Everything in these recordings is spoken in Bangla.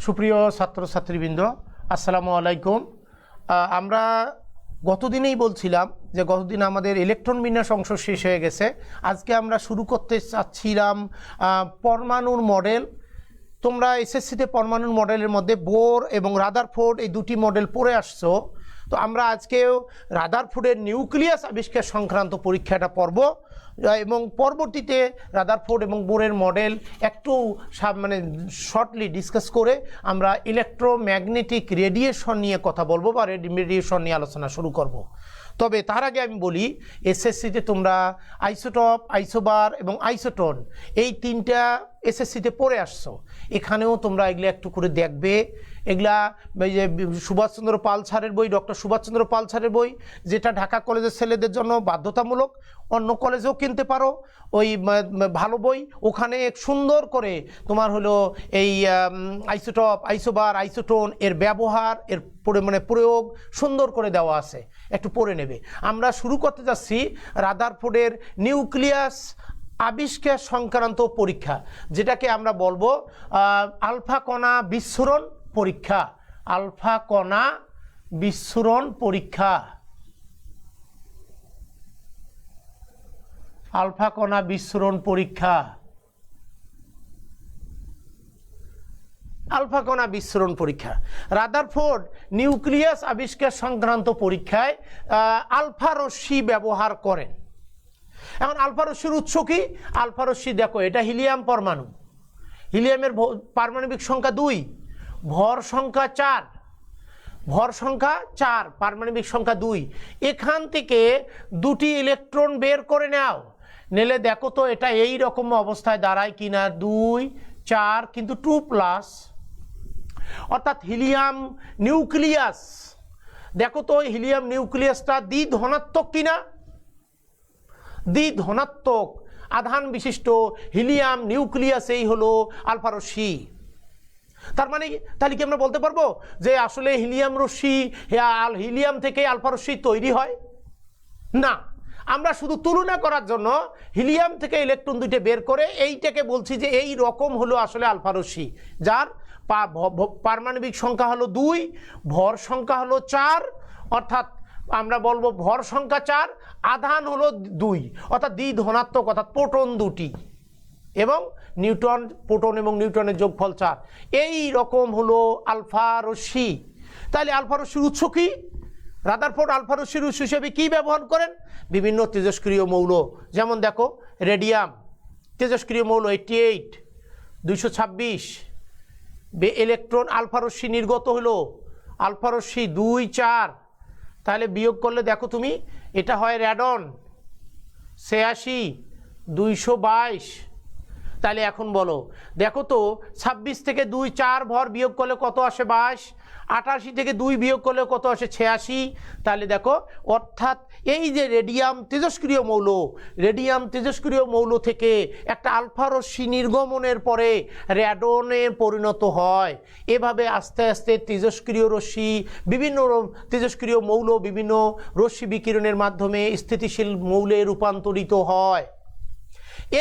সুপ্রিয় ছাত্রছাত্রীবৃন্দ, আসসালামু আলাইকুম। আমরা গতদিনেই বলছিলাম যে গতদিন আমাদের ইলেকট্রন বিন্যাস অংশ শেষ হয়ে গেছে। আজকে আমরা শুরু করতে চাচ্ছিলাম পরমাণুর মডেল। তোমরা এসএসসিতে পরমাণুর মডেলের মধ্যে বোর এবং রাদারফোর্ড এই দুটি মডেল পড়ে আসছো। তো আমরা আজকেও রাদারফোর্ডের নিউক্লিয়াস আবিষ্কার সংক্রান্ত পরীক্ষাটা পড়ব এবং পরবর্তীতে রাদারফোর্ড এবং বোরের মডেল একটু মানে শর্টলি ডিসকাস করে আমরা ইলেকট্রোম্যাগনেটিক রেডিয়েশন নিয়ে কথা বলবো বা রেডিয়েশন নিয়ে আলোচনা শুরু করব। তবে তার আগে আমি বলি, এসএসসিতে তোমরা আইসোটপ, আইসোবার এবং আইসোটোন এই তিনটা এসএসসিতে পড়ে আসছো। এখানেও তোমরা এগুলো একটু করে দেখবে। এগুলা এই যে সুভাষচন্দ্র পাল স্যারের বই, ডক্টর সুভাষচন্দ্র পাল স্যারের বই, যেটা ঢাকা কলেজের ছেলেদের জন্য বাধ্যতামূলক, অন্য কলেজেও কিনতে পারো ওই ভালো বই। ওখানে সুন্দর করে তোমার হলো এই আইসোটপ, আইসোবার, আইসোটোন এর ব্যবহার, এর মানে প্রয়োগ সুন্দর করে দেওয়া আছে, একটু পড়ে নেবে। আমরা শুরু করতে যাচ্ছি রাদারফোর্ডের নিউক্লিয়াস আবিষ্কার সংক্রান্ত পরীক্ষা, যেটাকে আমরা বলবো আলফা কণা বিস্ফোরণ পরীক্ষা। আলফা কণা বিস্ফোরণ পরীক্ষা। আলফা কণা বিস্ফোরণ পরীক্ষা। আলফা কণা বিস্ফোরণ পরীক্ষা। রাদারফোর্ড নিউক্লিয়াস আবিষ্কার সংক্রান্ত পরীক্ষায় আলফা রশ্মি ব্যবহার করেন। এখন আলফা রশ্মির উৎস কি? আলফা রশ্মি দেখো, এটা হিলিয়াম পরমাণু। হিলিয়ামের পারমাণবিক সংখ্যা 2, ভর সংখ্যা 4। ভর সংখ্যা 4, পারমাণবিক সংখ্যা 2। এখান থেকে দুটি ইলেকট্রন বের করে নাও, নিলে দেখো তো এটা এই রকম অবস্থায় দাঁড়ায় কিনা। 2, 4, কিন্তু 2+, অর্থাৎ হিলিয়াম নিউক্লিয়াস। দেখো তো হিলিয়াম নিউক্লিয়াসটা দ্বিধনাত্মক কিনা। দ্বিধনাত্মক আধান বিশিষ্ট হিলিয়াম নিউক্লিয়াস এই হলো আলফা রশ্মি। তার মানে তাহলে কি আমরা বলতে পারবো যে আসলে হিলিয়াম রশ্মি, হিলিয়াম থেকে আলফা রশ্মি তৈরি হয়? না, আমরা শুধু তুলনা করার জন্য হিলিয়াম থেকে ইলেকট্রন দুইটা বের করে এইটাকে বলছি যে এই রকম হলো আসলে আলফা রশ্মি, যার পারমাণবিক সংখ্যা হলো 2, ভর সংখ্যা হলো 4। অর্থাৎ আমরা বলবো ভর সংখ্যা 4, আধান হলো 2, অর্থাৎ দ্বিধনাত্মক, অর্থাৎ প্রোটন 2টি এবং নিউট্রন, প্রোটন এবং নিউট্রনের যোগফল 4। এই রকম হলো আলফা রশ্মি। তাহলে আলফা রশ্মির উৎস কি? রাদারফোর্ড আলফা রশ্মির উৎস হিসেবে কি ব্যবহার করেন? বিভিন্ন তেজস্ক্রিয় মৌল। যেমন দেখো রেডিয়াম, তেজস্ক্রিয় মৌল 88, 226 ইলেকট্রন আলফা রশ্মি নির্গত হলো। আলফা রশ্মি 2, 4, তাহলে বিয়োগ করলে দেখো তুমি এটা হয় র্যাডন 86, 222। তাহলে এখন বলো, দেখো তো 26 থেকে 2, 4 ভর বিয়োগ করলে কত আসে? 22। 88 থেকে 2 বিয়োগ করলে কত আসে? 86। তাহলে দেখো, অর্থাৎ এই যে রেডিয়াম তেজস্ক্রিয় মৌল, রেডিয়াম তেজস্ক্রিয় মৌল থেকে একটা আলফা রশ্মি নির্গমনের পরে র্যাডনে পরিণত হয়। এভাবে আস্তে আস্তে তেজস্ক্রিয় রশ্মি, বিভিন্ন তেজস্ক্রিয় মৌল বিভিন্ন রশ্মি বিকিরণের মাধ্যমে স্থিতিশীল মৌলে রূপান্তরিত হয়।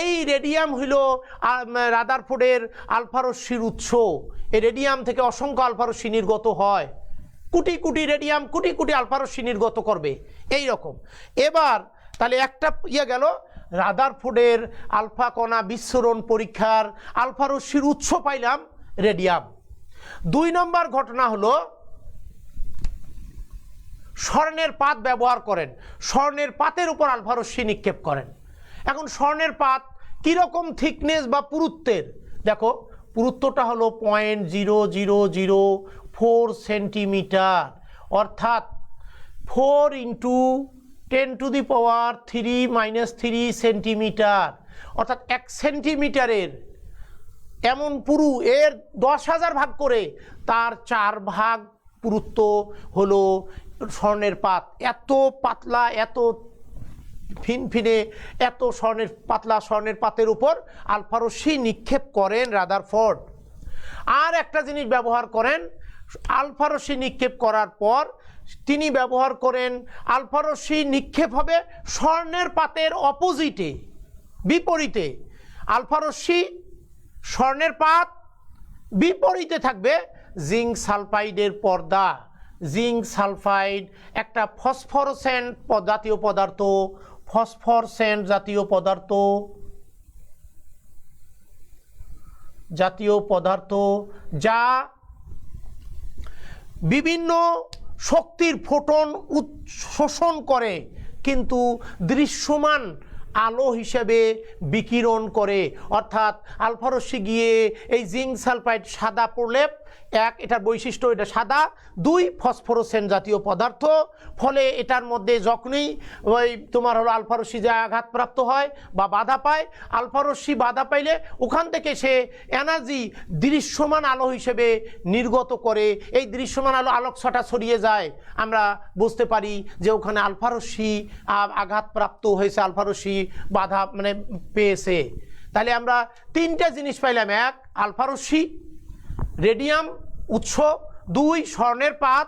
এই রেডিয়াম হইল রাদারফোর্ডের আলফা রশ্মির উৎস। এই রেডিয়াম থেকে অসংখ্য আলফা রশ্মি নির্গত হয়। কোটি কোটি রেডিয়াম কোটি কোটি আলফা রশ্মি নির্গত করবে এই রকম। এবার তাহলে একটা গেল রাদারফোর্ডের আলফা কণা বিস্ফোরণ পরীক্ষার আলফা রশ্মির উৎস পাইলাম রেডিয়াম। 2 নম্বর ঘটনা হলো স্বর্ণের পাত ব্যবহার করেন। স্বর্ণের পাতের উপর আলফা রশ্মি নিক্ষেপ করেন। এখন স্বর্ণের পাত কীরকম থিকনেস বা পুরুত্বের? দেখো পুরুত্বটা হলো 0.0004 সেন্টিমিটার, অর্থাৎ 4 × 10⁻³ - 3 সেন্টিমিটার, অর্থাৎ 1 সেন্টিমিটারের এমন পুরু এর 10,000 ভাগ করে তার 4 ভাগ পুরুত্ব হলো স্বর্ণের পাত। এত পাতলা, এত ফিনফিনে, এত পাতলা স্বর্ণের পাতের উপর আলফা রশ্মি নিক্ষেপ করেন রাদারফোর্ড। আর একটা জিনিস ব্যবহার করেন, আলফা রশ্মি নিক্ষেপ করার পর তিনি ব্যবহার করেন আলফা রশ্মি নিক্ষেপ হবে স্বর্ণের পাতের অপোজিটে, বিপরীতে। আলফা রশ্মি স্বর্ণের পাত বিপরীতে থাকবে, জিঙ্ক সালফাইডের পর্দা। জিঙ্ক সালফাইড একটা ফসফরসেন্ট জাতীয় পদার্থ, ফসফরসেন্ট জাতীয় পদার্থ যা বিভিন্ন শক্তির ফোটন শোষণ করে কিন্তু দৃশ্যমান আলো হিসেবে বিকিরণ করে। অর্থাৎ আলফা রশ্মি গিয়ে এই জিঙ্ক সালফাইড সাদা প্রলেপ, এক এটার বৈশিষ্ট্য এটা সাদা, দুই ফসফরসেন্ট জাতীয় পদার্থ, ফলে এটার মধ্যে যখনই ওই তোমার হলো আলফা রশ্মি যে আঘাতপ্রাপ্ত হয় বা বাধা পায়, আলফা রশ্মি বাধা পাইলে ওখান থেকে সে এনার্জি দৃশ্যমান আলো হিসেবে নির্গত করে। এই দৃশ্যমান আলো আলোকছটা ছড়িয়ে যায়, আমরা বুঝতে পারি যে ওখানে আলফা রশ্মি আঘাতপ্রাপ্ত হয়েছে, আলফা রশ্মি বাধা মানে পেয়েছে। তাহলে আমরা তিনটা জিনিস পাইলাম, এক আলফা রশ্মি, রেডিয়াম উৎস, দুই স্বর্ণের পাত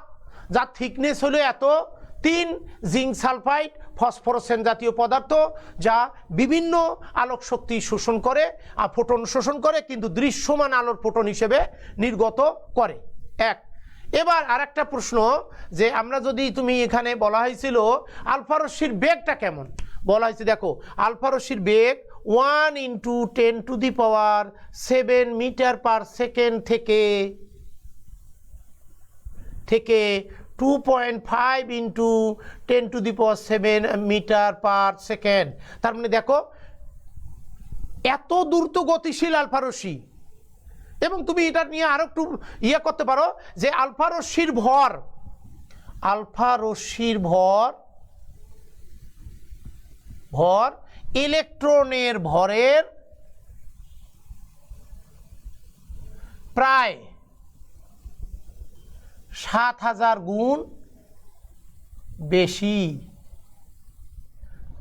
যার থিকনেস হলো এত, তিন জিঙ্ক সালফাইড ফসফরসেন্ট জাতীয় পদার্থ যা বিভিন্ন আলোক শক্তি শোষণ করে আর ফোটন শোষণ করে কিন্তু দৃশ্যমান আলোর ফোটন হিসেবে নির্গত করে। এক। এবার আরেকটা প্রশ্ন যে আমরা যদি তুমি এখানে বলা হয়েছিল আলফা রশ্মির বেগটা কেমন, বলা হয়েছে দেখো আলফা রশ্মির বেগ 1 × 10⁷ মিটার পার সেকেন্ড থেকে 2.5 × 10⁷ মিটার পার সেকেন্ড। তার মানে দেখো এত দ্রুত গতিশীল আলফা রশ্মি। এবং তুমি এটা নিয়ে আরো একটু করতে পারো যে আলফা রশ্মির ভর ইলেকট্রনের ভরের প্রায় 7000 গুণ বেশি।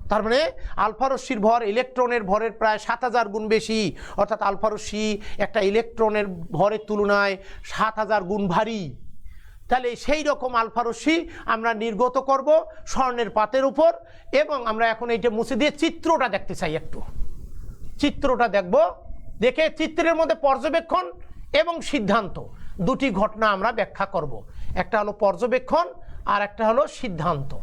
তার মানে আলফা রশ্মির ভর ইলেকট্রনের ভরের প্রায় 7000 গুণ বেশি, অর্থাৎ আলফা রশ্মি একটা ইলেকট্রনের ভরের তুলনায় 7000 গুণ ভারী। তাহলে সেই রকম আলফা রশ্মি আমরা নির্গত করব স্বর্ণের পাতের উপর। এবং আমরা এখন এইটা মুছে দিয়ে চিত্রটা দেখতে চাই, একটু চিত্রটা দেখব, দেখে চিত্রের মধ্যে পর্যবেক্ষণ এবং সিদ্ধান্ত দুটি ঘটনা আমরা ব্যাখ্যা করব। একটা হলো পর্যবেক্ষণ আর একটা হলো সিদ্ধান্ত।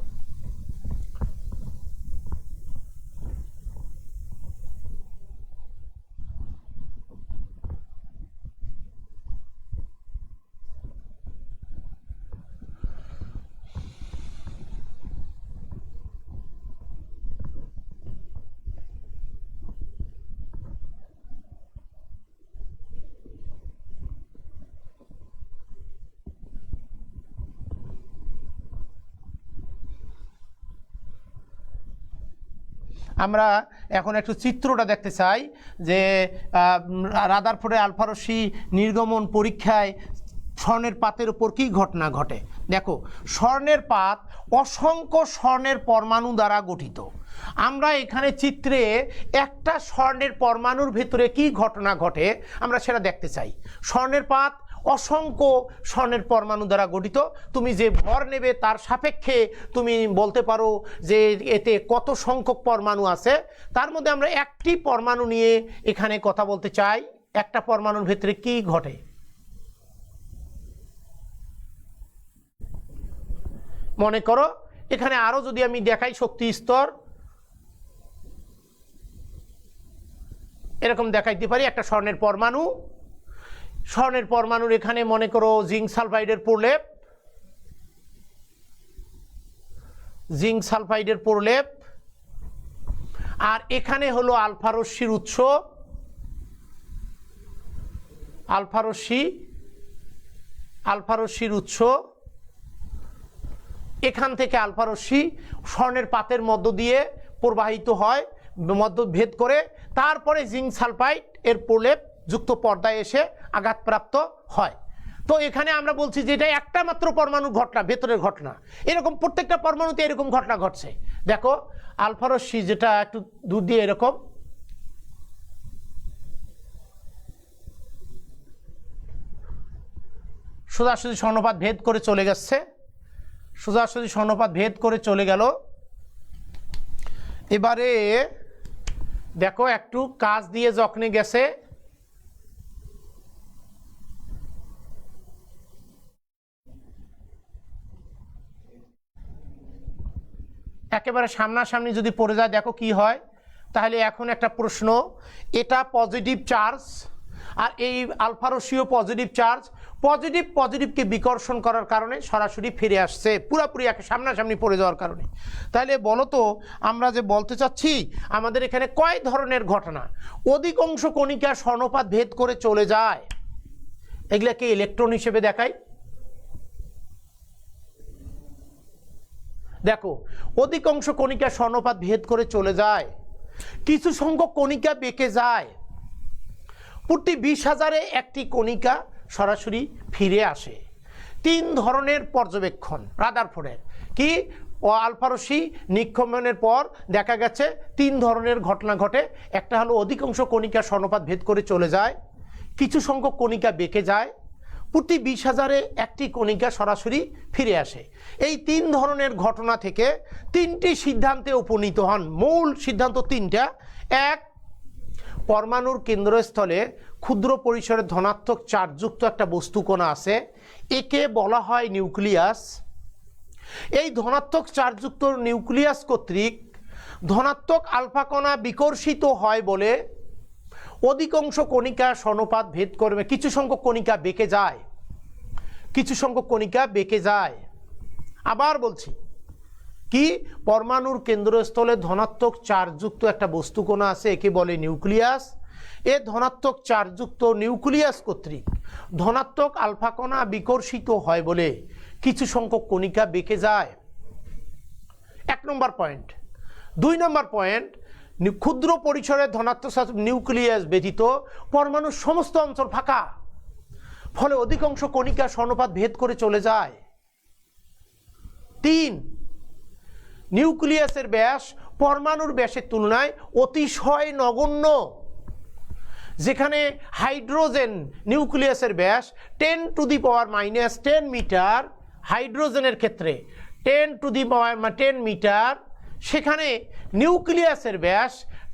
আমরা এখন একটু চিত্রটা দেখতে চাই যে রাদারফোর্ডের আলফা রশ্মি নির্গমন পরীক্ষায় স্বর্ণের পাতের উপর কী ঘটনা ঘটে। দেখো স্বর্ণের পাত অসংখ্য স্বর্ণের পরমাণু দ্বারা গঠিত। আমরা এখানে চিত্রে একটা স্বর্ণের পরমাণুর ভেতরে কি ঘটনা ঘটে আমরা সেটা দেখতে চাই। স্বর্ণের পাত অসংখ্য স্বর্ণের পরমাণু দ্বারা গঠিত। তুমি যে ভর নেবে তার সাপেক্ষে তুমি বলতে পারো যে এতে কত সংখ্যক পরমাণু আছে। তার মধ্যে আমরা একটি পরমাণু নিয়ে এখানে কথা বলতে চাই। একটা পরমাণুর ভেতরে কি ঘটে মনে করো, এখানে আরো যদি আমি দেখাই শক্তি স্তর এরকম দেখাইতে পারি। একটা স্বর্ণের পরমাণু, স্বর্ণের পরমাণুর এখানে মনে করো জিঙ্ক সালফাইডের প্রলেপ, জিঙ্ক সালফাইডের প্রলেপ, আর এখানে হলো আলফা রশ্মির উৎস, আলফা রশ্মির উৎস। এখান থেকে আলফা রশ্মি স্বর্ণের পাতের মধ্য দিয়ে প্রবাহিত হয়, মধ্য ভেদ করে তারপরে জিঙ্ক সালফাইড এর প্রলেপ যুক্ত পর্দায় এসে আঘাতপ্রাপ্ত হয়। তো এখানে আমরা বলছি যে এটা একটা মাত্র পরমাণু ঘটনা, ভেতরের ঘটনা। এরকম প্রত্যেকটা পরমাণুতে এরকম ঘটনা ঘটছে। দেখো আলফা রশ্মি যেটা একটু দূর দিয়ে এরকম, সোজাসুজি স্বর্ণপাত ভেদ করে চলে গেছে, সোজাসুজি স্বর্ণপাত ভেদ করে চলে গেল। এবারে দেখো একটু কাজ দিয়ে যখনই গেছে একেবারে সামনাসামনি যদি পড়ে যায় দেখো কি হয়। তাহলে এখন একটা প্রশ্ন, এটা পজিটিভ চার্জ আর এই আলফা রশ্মিও পজিটিভ চার্জ, পজিটিভকে বিকর্ষণ করার কারণে সরাসরি ফিরে আসছে, পুরোপুরি একে সামনাসামনি পড়ে যাওয়ার কারণে। তাহলে বলো তো আমরা যে বলতে চাচ্ছি আমাদের এখানে কয় ধরনের ঘটনা, অধিকাংশ কণিকা স্বর্ণপাত ভেদ করে চলে যায়, এগুলাকে ইলেকট্রন হিসেবে দেখাই। দেখো অধিকাংশ কণিকা স্বর্ণপাত ভেদ করে চলে যায়, কিছু সংখ্যক কণিকা বেঁকে যায়, প্রতি 20,000-এ একটি কণিকা সরাসরি ফিরে আসে। 3 ধরনের পর্যবেক্ষণ রাদারফোর্ডের কি, আলফা রশ্মি নিক্ষেপণের পর দেখা গেছে 3 ধরনের ঘটনা ঘটে। একটা হলো অধিকাংশ কণিকা স্বর্ণপাত ভেদ করে চলে যায়, কিছু সংখ্যক কণিকা বেঁকে যায়, প্রতি 20,000-এ একটি কণিকা সরাসরি ফিরে আসে। এই 3 ধরনের ঘটনা থেকে 3টি সিদ্ধান্তে উপনীত হন। মূল সিদ্ধান্ত 3টা। এক, পরমাণুর কেন্দ্রস্থলে ক্ষুদ্র পরিসরের ধনাত্মক চার্জযুক্ত একটা বস্তুকণা আছে, একে বলা হয় নিউক্লিয়াস। এই ধনাত্মক চার্জযুক্ত নিউক্লিয়াস কর্তৃক ধনাত্মক আলফা কণা বিকর্ষিত হয় বলে অধিকাংশ কণিকা স্বর্ণপাত ভেদ করবে, কিছু সংখ্যক কণিকা বেঁকে যায়, কিছু সংখ্যক কণিকা বেঁকে যায়। আবার বলছি কি, পরমাণুর কেন্দ্রস্থলে ধনাত্মক চার্জযুক্ত একটা বস্তুকণা আছে, একে বলে নিউক্লিয়াস। এ ধনাত্মক চার্জযুক্ত নিউক্লিয়াস কর্তৃক ধনাত্মক আলফা কণা বিকর্ষিত হয় বলে কিছু সংখ্যক কণিকা বেঁকে যায়। 1 নম্বর পয়েন্ট। 2 নম্বর পয়েন্ট, ক্ষুদ্র পরিসরের ধনাত্মক নিউক্লিয়াস ব্যতীত পরমাণুর সমস্ত অঞ্চল ফাঁকা, ফলে অধিকাংশ কণিকা স্বর্ণপাত ভেদ করে চলে যায়। 3, নিউক্লিয়াসের ব্যাস পরমাণুর ব্যাসের তুলনায় অতিশয় নগণ্য। যেখানে হাইড্রোজেন নিউক্লিয়াসের ব্যাস 10⁻⁻10 মিটার, হাইড্রোজেনের ক্ষেত্রে 10⁻10 মিটার, সেখানে নিউক্লিয়াসের ব্যাস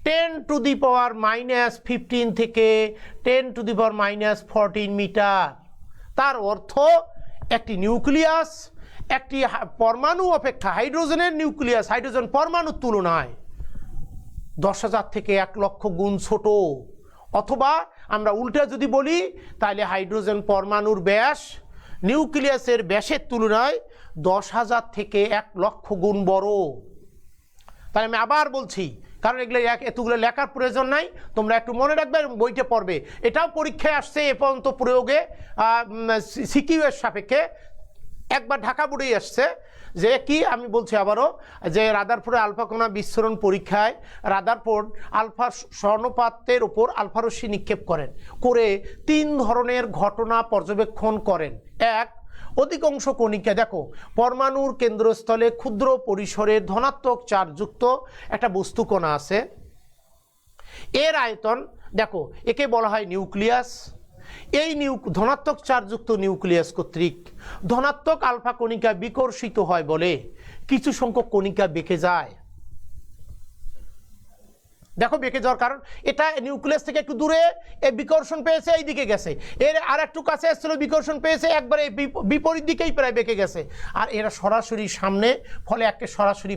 10⁻−15 থেকে 10⁻−14 মিটার। তার অর্থ একটি নিউক্লিয়াস একটি পরমাণু অপেক্ষা হাইড্রোজেনের নিউক্লিয়াস হাইড্রোজেন পরমাণুর তুলনায় 10,000 থেকে 1 লক্ষ গুণ ছোট। অথবা আমরা উল্টা যদি বলি তাহলে হাইড্রোজেন পরমাণুর ব্যাস নিউক্লিয়াসের ব্যাসের তুলনায় 10,000 থেকে 1 লক্ষ গুণ বড়। তাই আমি আবার বলছি, কারণ এতগুলো লেখার প্রয়োজন নাই, তোমরা একটু মনে রাখবে এবং বইটা পড়বে। এটাও পরীক্ষায় আসছে এ পর্যন্ত প্রয়োগে সিকিউ এর সাপেক্ষে একবার ঢাকা বোর্ডেই আসছে। যে কি আমি বলছি আবারও, যে রাদারফোর্ডে আলফা কণা বিস্ফোরণ পরীক্ষায় রাদারফোর্ড আলফা স্বর্ণপাতের উপর আলফা রশ্মি নিক্ষেপ করে 3 ধরনের ঘটনা পর্যবেক্ষণ করেন। 1, অধিকাংশ কণিকা, দেখো পরমাণুর কেন্দ্রস্থলে ক্ষুদ্র পরিসরে ধনাত্মক চার্জযুক্ত একটা বস্তুকণা আছে, এর আয়তন দেখো, একে বলা হয় নিউক্লিয়াস। এই ধনাত্মক চার্জযুক্ত নিউক্লিয়াস কর্তৃক ধনাত্মক আলফা কণিকা বিকর্ষিত হয় বলে কিছু সংখ্যক কণিকা বেঁকে যায়। দেখো বেঁকে যাওয়ার কারণ, এটা নিউক্লিয়াস থেকে একটু দূরে বিকর্ষণ পেয়েছে, এই দিকে গেছে, এর আর একটু কাছে আসছিল বিকর্ষণ পেয়েছে, একবারে বিপরীত দিকেই প্রায় বেঁকে গেছে। আর এরা সরাসরি সামনে, ফলে একে সরাসরি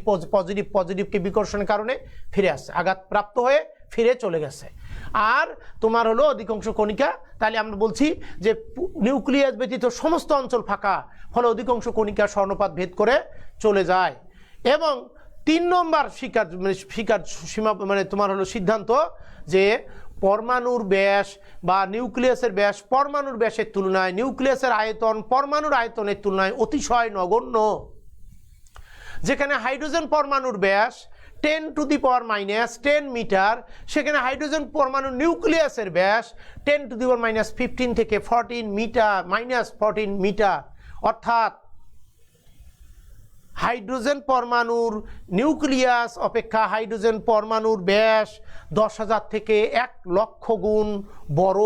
পজিটিভকে বিকর্ষণের কারণে ফিরে আসছে, আঘাতপ্রাপ্ত হয়ে ফিরে চলে গেছে। আর তোমার হলো অধিকাংশ কণিকা, তাহলে আমরা বলছি যে নিউক্লিয়াস ব্যতীত সমস্ত অঞ্চল ফাঁকা, ফলে অধিকাংশ কণিকা স্বর্ণপাত ভেদ করে চলে যায়। এবং 3 নম্বর সীমা তোমার হলো সিদ্ধান্ত, যে পরমাণুর ব্যাস বা নিউক্লিয়াসের ব্যাস পরমাণুর ব্যাসের তুলনায়, নিউক্লিয়াসের আয়তন পরমাণুর আয়তনের তুলনায় অতিশয় নগণ্য। যেখানে হাইড্রোজেন পরমাণুর ব্যাস 10⁻10 মিটার, সেখানে হাইড্রোজেন পরমাণু নিউক্লিয়াসের ব্যাস 10⁻15 থেকে 14 মিটার -14 মিটার। অর্থাৎ হাইড্রোজেন পরমাণুর নিউক্লিয়াস অপেক্ষা হাইড্রোজেন পরমাণুর ব্যাস 10,000 থেকে 1 লক্ষ গুণ বড়,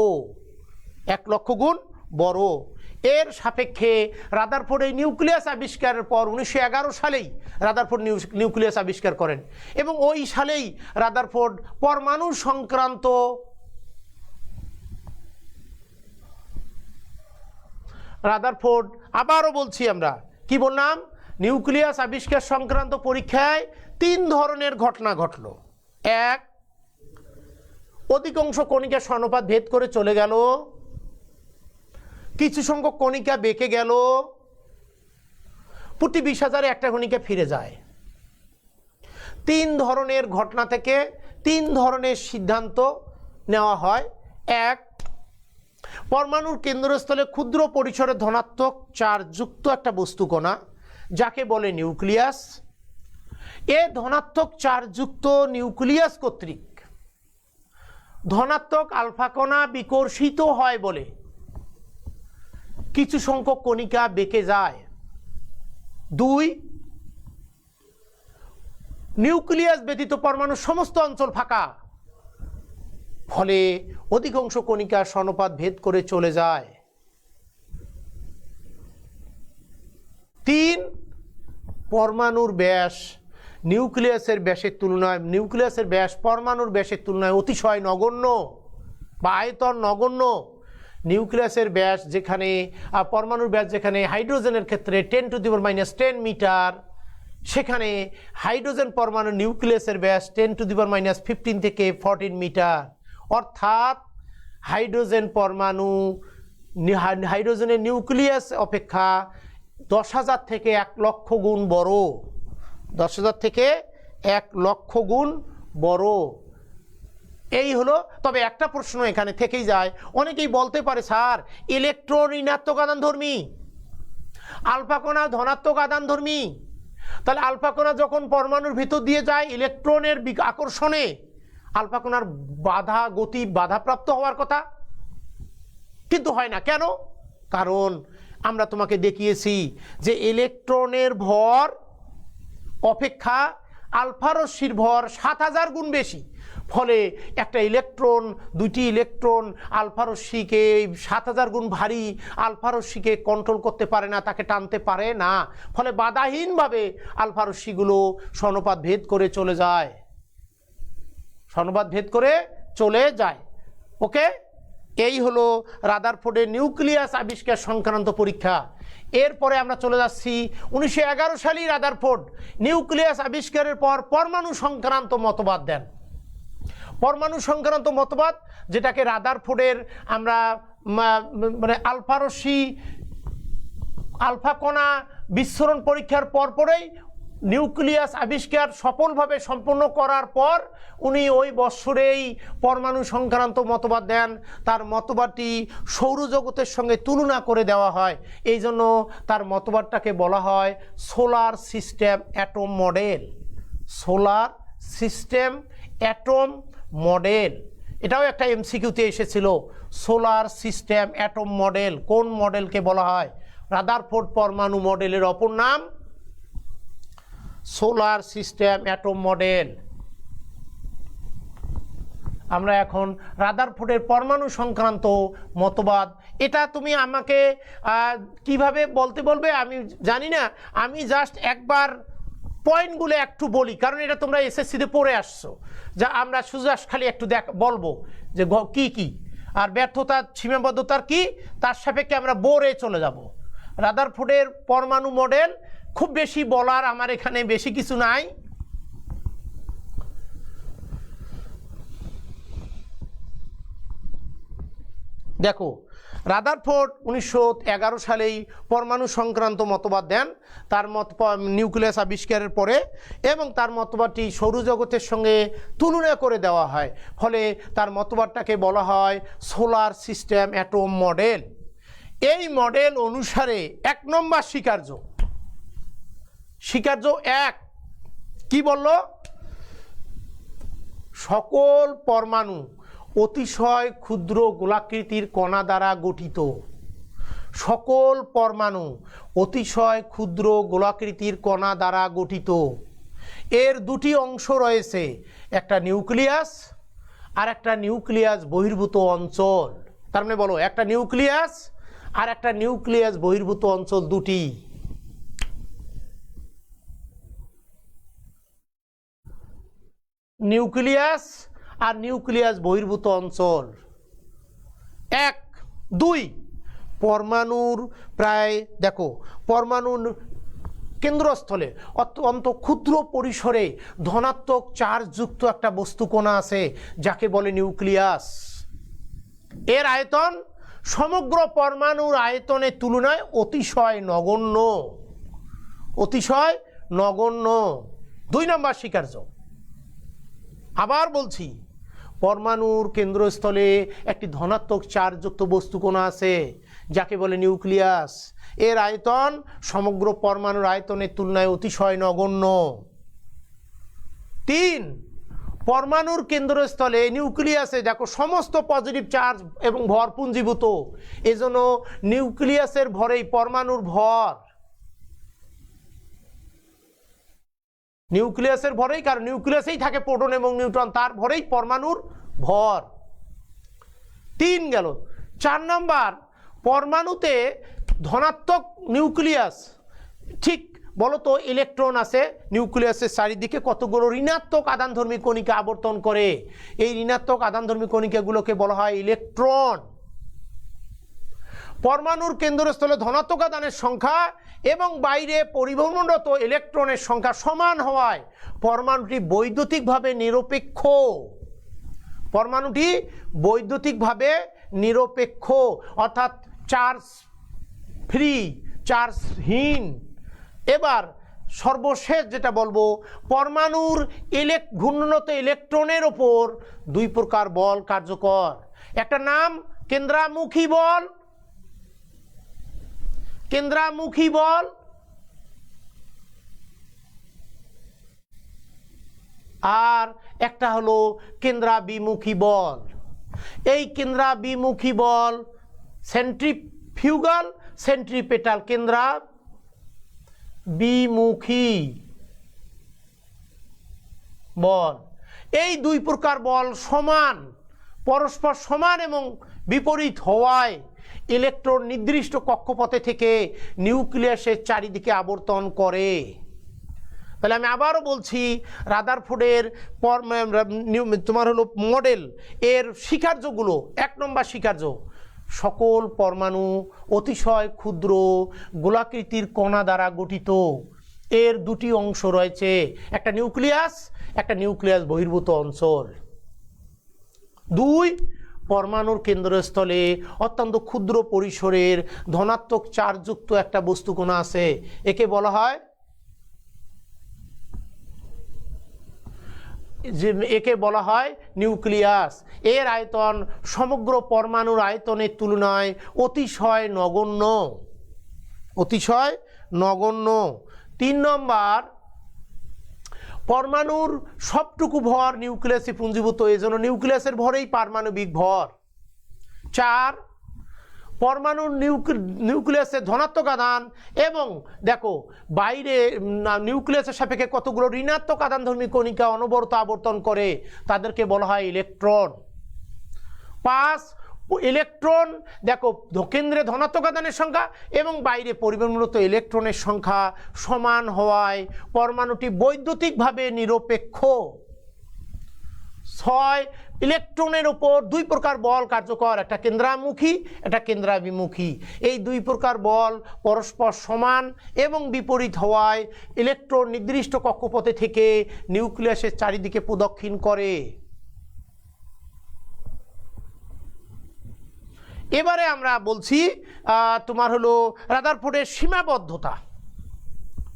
1 লক্ষ গুণ বড়। এর সাপেক্ষে রাদারফোর্ড এই নিউক্লিয়াস আবিষ্কারের পর 1911 সালেই রাদারফোর্ড নিউক্লিয়াস আবিষ্কার করেন, এবং ওই সালেই রাদারফোর্ড পরমাণু সংক্রান্ত আবারও বলছি, আমরা কি বললাম, নিউক্লিয়াস আবিষ্কার সংক্রান্ত পরীক্ষায় তিন ধরনের ঘটনা ঘটলো। এক, অধিকাংশ কণিকা সমানুপাত ভেদ করে চলে গেল, কিছু সংখ্যক কণিকা বেঁকে গেল, প্রতি 20,000-এ একটা কণিকা ফিরে যায়। তিন ধরনের ঘটনা থেকে তিন ধরনের সিদ্ধান্ত নেওয়া হয়। এক, পরমাণুর কেন্দ্রস্থলে ক্ষুদ্র পরিসরে ধনাত্মক চার্জযুক্ত একটা বস্তুকণা যাকে বলে নিউক্লিয়াস। এ ধনাত্মক চার্জযুক্ত নিউক্লিয়াস কর্তৃক ধনাত্মক আলফা কণা বিকর্ষিত হয় বলে কিছু সংখ্যক কণিকা বেঁকে যায়। দুই, নিউক্লিয়াস ব্যতীত পরমাণুর সমস্ত অঞ্চল ফাঁকা, ফলে অধিকাংশ কণিকা সমানুপাত ভেদ করে চলে যায়। তিন, পরমাণুর ব্যাস নিউক্লিয়াসের ব্যাস পরমাণুর ব্যাসের তুলনায় অতিশয় নগণ্য বা আয়তন নগণ্য। নিউক্লিয়াসের ব্যাস যেখানে পরমাণুর ব্যাস যেখানে হাইড্রোজেনের ক্ষেত্রে 10⁻10 মিটার, সেখানে হাইড্রোজেন পরমাণু নিউক্লিয়াসের ব্যাস 10⁻15 থেকে 14 মিটার। অর্থাৎ হাইড্রোজেনের নিউক্লিয়াস অপেক্ষা 10,000 থেকে 1 লক্ষ গুণ বড়, 10,000 থেকে 1 লক্ষ গুণ বড়। এই হলো। তবে একটা প্রশ্ন এখানে থেকেই যায়, অনেকেই বলতে পারে স্যার ইলেকট্রন ঋণাত্মক আধানধর্মী, আলফা কণা ধনাত্মক আধানধর্মী, তাহলে আলফা কণা যখন পরমাণুর ভিতর দিয়ে যায় ইলেকট্রনের আকর্ষণে আলফা কণার গতি বাধাপ্রাপ্ত হওয়ার কথা, কিন্তু হয় না। কেন? কারণ আমরা তোমাকে দেখিয়েছি যে ইলেকট্রনের ভর অপেক্ষা আলফা রশ্মির ভর 7,000 গুণ বেশি, ফলে একটা ইলেকট্রন, দুইটি ইলেকট্রন আলফা রশ্মিকে 7,000 গুণ ভারী আলফা রশ্মিকে কন্ট্রোল করতে পারে না, তাকে টানতে পারে না, ফলে বাধাহীনভাবে আলফা রশ্মিগুলো সমানুপাত ভেদ করে চলে যায়, সমানুপাত ভেদ করে চলে যায়। ওকে, এই হলো রাদারফোর্ডের নিউক্লিয়াস আবিষ্কার সংক্রান্ত পরীক্ষা। এরপরে আমরা চলে যাচ্ছি 1911 সালে রাদারফোর্ড নিউক্লিয়াস আবিষ্কারের পর পরমাণু সংক্রান্ত মতবাদ দেন। পরমাণু সংক্রান্ত মতবাদ, যেটাকে রাদারফোর্ডের আমরা মানে আলফা কণা বিস্ফোরণ পরীক্ষার পরপরেই নিউক্লিয়াস আবিষ্কার সফলভাবে সম্পন্ন করার পর উনি ওই বৎসরেই পরমাণু সংক্রান্ত মতবাদ দেন। তার মতবাদটি সৌরজগতের সঙ্গে তুলনা করে দেওয়া হয়, এই জন্য তার মতবাদটাকে বলা হয় solar system atom model. Solar system atom model, এটাও একটা এমসিকিউতে এসেছিল। সোলার সিস্টেম অ্যাটম মডেল কোন মডেলকে বলা হয়? রাদারফোর্ড পরমাণু মডেলের অপর নাম সোলার সিস্টেম অ্যাটম মডেল। আমরা এখন রাদারফোর্ডের পরমাণু সংক্রান্ত মতবাদ, এটা তুমি আমাকে কিভাবে বলতে বলবে আমি জানি না, আমি জাস্ট একবার পয়েন্টগুলো একটু বলি, কারণ এটা তোমরা এসএসসিতে পড়ে আসছো, যা আমরা সুজাস খালি একটু বলবো যে কি কি আর ব্যর্থতার সীমাবদ্ধতার কি, তার সাপেক্ষে আমরা বোরে চলে যাব। রাদারফোর্ডের পরমাণু মডেল খুব বেশি বলার আমার এখানে বেশি কিছু নাই। দেখো, রাদারফোর্ড 1911 সালেই পরমাণু সংক্রান্ত মতবাদ দেন তার নিউক্লিয়াস আবিষ্কারের পরে, এবং তার মতবাদটি সৌরজগতের সঙ্গে তুলনা করে দেওয়া হয়, ফলে তার মতবাদটাকে বলা হয় সোলার সিস্টেম অ্যাটম মডেল। এই মডেল অনুসারে 1 নম্বর স্বীকার্য 1 কি বলল? সকল পরমাণু অতিশয় ক্ষুদ্র গোলাকৃতির কণা দ্বারা গঠিত। সকল পরমাণু অতিশয় ক্ষুদ্র গোলাকৃতির কণা দ্বারা গঠিত। এর দুটি অংশ রয়েছে, একটা নিউক্লিয়াস আর একটা নিউক্লিয়াস বহির্ভূত অঞ্চল। তার মানে বলো, একটা নিউক্লিয়াস আর একটা নিউক্লিয়াস বহির্ভূত অঞ্চল, দুটি। নিউক্লিয়াস আর নিউক্লিয়াস বহির্ভূত অঞ্চল। 1 2 পরমাণুর প্রায়, দেখো, পরমাণুর কেন্দ্রস্থলে অত্যন্ত ক্ষুদ্র পরিসরে ধনাত্মক চার্জযুক্ত একটা বস্তুকণা আছে যাকে বলে নিউক্লিয়াস। এর আয়তন সমগ্র পরমাণুর আয়তনের তুলনায় অতিশয় নগণ্য, অতিশয় নগণ্য। 2 নম্বর স্বীকার্য। আবার বলছি, পরমাণুর কেন্দ্রস্থলে একটি ধনাত্মক চার্জযুক্ত বস্তুকণা আছে যাকে বলে নিউক্লিয়াস। এর আয়তন সমগ্র পরমাণুর আয়তনের তুলনায় অতিশয় নগণ্য। 3, পরমাণুর কেন্দ্রস্থলে নিউক্লিয়াসে দেখো সমস্ত পজিটিভ চার্জ এবং ভর পুঞ্জীভূত, এজন্য নিউক্লিয়াসের ভরেই পরমাণুর ভর, নিউক্লিয়াসের ভরেই, কারণ নিউক্লিয়াসেই থাকে প্রোটন এবং নিউট্রন, তার ভরেই পরমাণুর ভর। 3 গেল। 4 নম্বর, পরমাণুতে ধনাত্মক নিউক্লিয়াস, ঠিক বলো তো ইলেকট্রন আছে নিউক্লিয়াসের চারিদিকে, কতগুলো ঋণাত্মক আধানধর্মী কণিকা আবর্তন করে। এই ঋণাত্মক আধানধর্মী কণিকাগুলোকে বলা হয় ইলেকট্রন। পরমাণুর কেন্দ্রস্থলে ধনাত্মক আধানের সংখ্যা এবং বাইরে পরিভ্রমণরত ইলেকট্রনের সংখ্যা সমান হওয়ায় পরমাণুটি বৈদ্যুতিকভাবে নিরপেক্ষ। পরমাণুটি বৈদ্যুতিকভাবে নিরপেক্ষ, অর্থাৎ চার্জ ফ্রি, চার্জহীন। এবার সর্বশেষ যেটা বলবো, পরমাণুর ঘূর্ণনত ইলেকট্রনের ওপর 2 প্রকার বল কার্যকর। একটা নাম কেন্দ্রামুখী বল, কেন্দ্রামুখী বল, আর একটা হলো কেন্দ্রাভিমুখী বল। এই কেন্দ্রাভিমুখী বল সেন্ট্রিফিউগাল, সেন্ট্রিপেটাল, কেন্দ্রাভিমুখী বল। এই 2 প্রকার বল সমান, পরস্পর সমান এবং বিপরীত হওয়ায় ইলেকট্রন নির্দিষ্ট কক্ষপথে থেকে নিউক্লিয়াসের চারিদিকে আবর্তন করে। তাহলে আমি আবারও বলছি, রাদারফোর্ডের তোমার হলো মডেল, এর স্বীকার্যগুলো। 1 নম্বর স্বীকার্য, সকল পরমাণু অতিশয় ক্ষুদ্র গোলাকৃতির কণা দ্বারা গঠিত। এর 2টি অংশ রয়েছে, একটা নিউক্লিয়াস, একটা নিউক্লিয়াস বহির্ভূত অঞ্চল। 2, পরমাণুর কেন্দ্রস্থলে অত্যন্ত ক্ষুদ্র পরিসরের ধনাত্মক চার্জযুক্ত একটা বস্তুকণা আছে, একে বলা হয় নিউক্লিয়াস। এর আয়তন সমগ্র পরমাণুর আয়তনের তুলনায় অতিশয় নগণ্য, অতিশয় নগণ্য। 3 নম্বর, পরমাণুর সবটুকু ভর নিউক্লিয়াসে পুঞ্জীভূত, এজন্য নিউক্লিয়াসের ভরেই পারমাণবিক ভর। 4, পরমাণুর নিউক্লিয়াসের ধনাত্মক আধান এবং দেখো বাইরে নিউক্লিয়াসের সাপেক্ষে কতগুলো ঋণাত্মক আধানধর্মী কণিকা অনবরত আবর্তন করে, তাদেরকে বলা হয় ইলেকট্রন। 5, ইলেকট্রন দেখো কেন্দ্রে ধনাত্মক আধানের সংখ্যা এবং বাইরে পরিভ্রমণরত ইলেকট্রনের সংখ্যা সমান হওয়ায় পরমাণুটি বৈদ্যুতিকভাবে নিরপেক্ষ। 6, ইলেকট্রনের উপর 2 প্রকার বল কার্যকর, একটা কেন্দ্রামুখী, একটা কেন্দ্রাভিমুখী। এই 2 প্রকার বল পরস্পর সমান এবং বিপরীত হওয়ায় ইলেকট্রন নির্দিষ্ট কক্ষপথে থেকে নিউক্লিয়াসের চারিদিকে প্রদক্ষিণ করে। এবারে আমরা বলছি তোমার হলো রাদারফোর্ডের সীমাবদ্ধতা।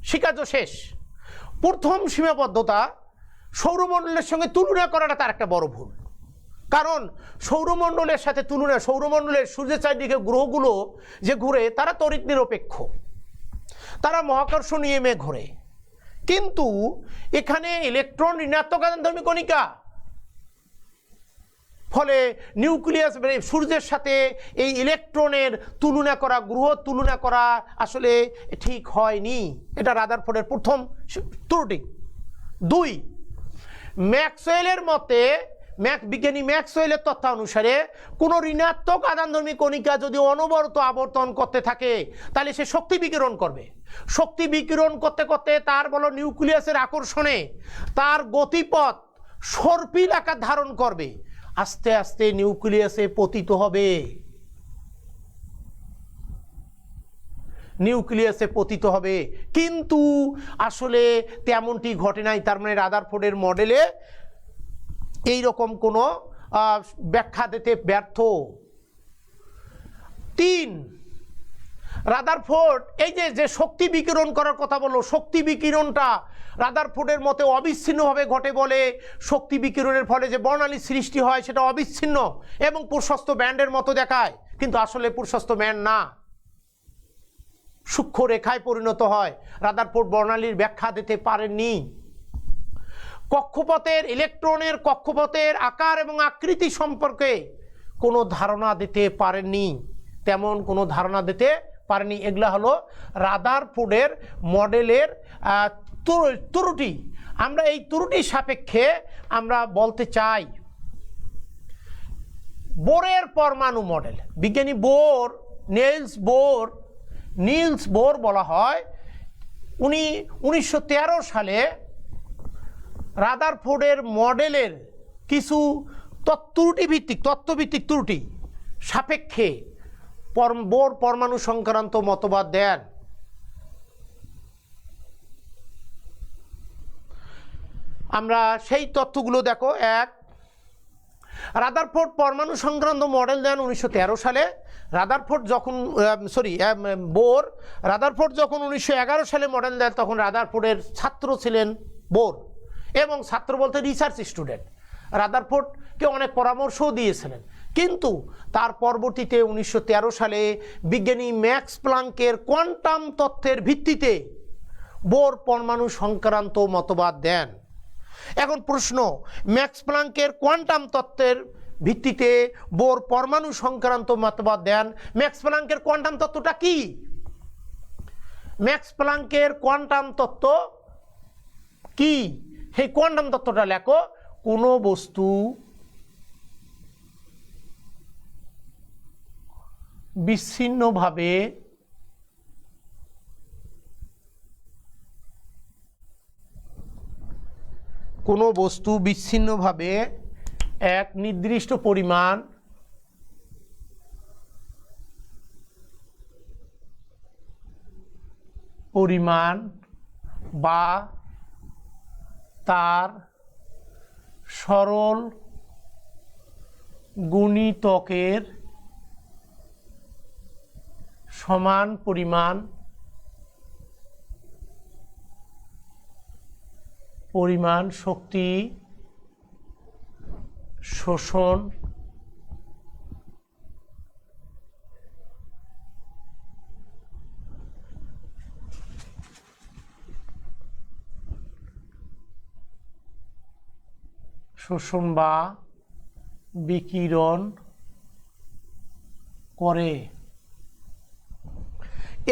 স্বীকার্য শেষ। প্রথম সীমাবদ্ধতা, সৌরমণ্ডলের সঙ্গে তুলনা করাটা তার একটা বড় ভুল। কারণ সৌরমণ্ডলের সাথে তুলনা, সৌরমণ্ডলের সূর্যের চারিদিকে গ্রহগুলো যে ঘুরে তারা তড়িৎ নিরপেক্ষ, তারা মহাকর্ষ নিয়মে ঘোরে, কিন্তু এখানে ইলেকট্রন ঋণাত্মক আধানধর্মী কণিকা, ফলে নিউক্লিয়াস সূর্যের সাথে এই ইলেকট্রনের তুলনা করা, গ্রহ তুলনা করা আসলে ঠিক হয়নি। এটা রাদারফোর্ডের প্রথম ত্রুটি। 2, ম্যাক্সওয়েলের মতে, বিজ্ঞানী ম্যাক্সওয়েলের তত্ত্বানুসারে কোনো ঋণাত্মক আধানধর্মী কণিকা যদি অনবরত আবর্তন করতে থাকে তাহলে সে শক্তি বিকিরণ করবে। শক্তি বিকিরণ করতে করতে তার বলো নিউক্লিয়াসের আকর্ষণে তার গতিপথ সর্পিল আকার ধারণ করবে, আস্তে আস্তে নিউক্লিয়াসে পতিত হবে। নিউক্লিয়াসে পতিত হবে, কিন্তু আসলে তেমনটি ঘটে নাই। তার মানে রাদারফোর্ডের মডেলে এই রকম কোনো ব্যাখ্যা দিতে ব্যর্থ। 3, রাদারফোর্ড এই যে শক্তি বিকিরণ করার কথা বললো, শক্তি বিকিরণটা রাদারফোর্ডের মতে অবিচ্ছিন্নভাবে ঘটে বলে শক্তি বিকিরণের ফলে যে বর্ণালী সৃষ্টি হয় সেটা অবিচ্ছিন্ন এবং প্রশস্ত ব্যান্ডের মতো দেখায়, কিন্তু আসলে প্রশস্ত ব্যান্ড না, সূক্ষ্ম রেখায় পরিণত হয়। রাদারফোর্ড বর্ণালীর ব্যাখ্যা দিতে পারেননি। কক্ষপথের ইলেকট্রনের কক্ষপথের আকার এবং আকৃতি সম্পর্কে কোনো ধারণা দিতে পারেননি, তেমন কোনো ধারণা দিতে পারেনি। এগুলা হলো রাদারফোর্ডের মডেলের ত্রুটি। আমরা এই ত্রুটির সাপেক্ষে আমরা বলতে চাই বোরের পরমাণু মডেল, বিজ্ঞানী বোর, নিলস বোর বলা হয়, উনি 1913 সালে রাদারফোর্ডের মডেলের কিছু তত্ত্বভিত্তিক ত্রুটি সাপেক্ষে বোর পরমাণু সংক্রান্ত মতবাদ দেন। আমরা সেই তথ্যগুলো দেখো। 1, রাদারফোর্ড পরমাণু সংক্রান্ত মডেল দেন 1913 সালে। রাদারফোর্ড যখন রাদারফোর্ড যখন 1911 সালে মডেল দেন, তখন রাদারফোর্ডের ছাত্র ছিলেন বোর, এবং ছাত্র বলতে রিসার্চ স্টুডেন্ট। রাদারফোর্ডকে অনেক পরামর্শও দিয়েছিলেন, কিন্তু তার পরবর্তীতে 1913 সালে বিজ্ঞানী ম্যাক্স প্লাঙ্কের কোয়ান্টাম তত্ত্বের ভিত্তিতে বোর পরমাণু সংক্রান্ত মতবাদ দেন। এখন প্রশ্ন, ম্যাক্স প্লাঙ্কের কোয়ান্টাম তত্ত্বের ভিত্তিতে বোর পরমাণু সংক্রান্ত মতবাদ দেন। ম্যাক্স প্লাঙ্কের কোয়ান্টাম তত্ত্বটা কি? ম্যাক্স প্লাঙ্কের কোয়ান্টাম তত্ত্ব কি? সেই কোয়ান্টাম তত্ত্বটা লেখো। কোনো বস্তু বিচ্ছিন্নভাবে এক নির্দিষ্ট পরিমাণ বা তার সরল গুণিতকের সমান পরিমাণ শক্তি শোষণ বা বিকিরণ করে।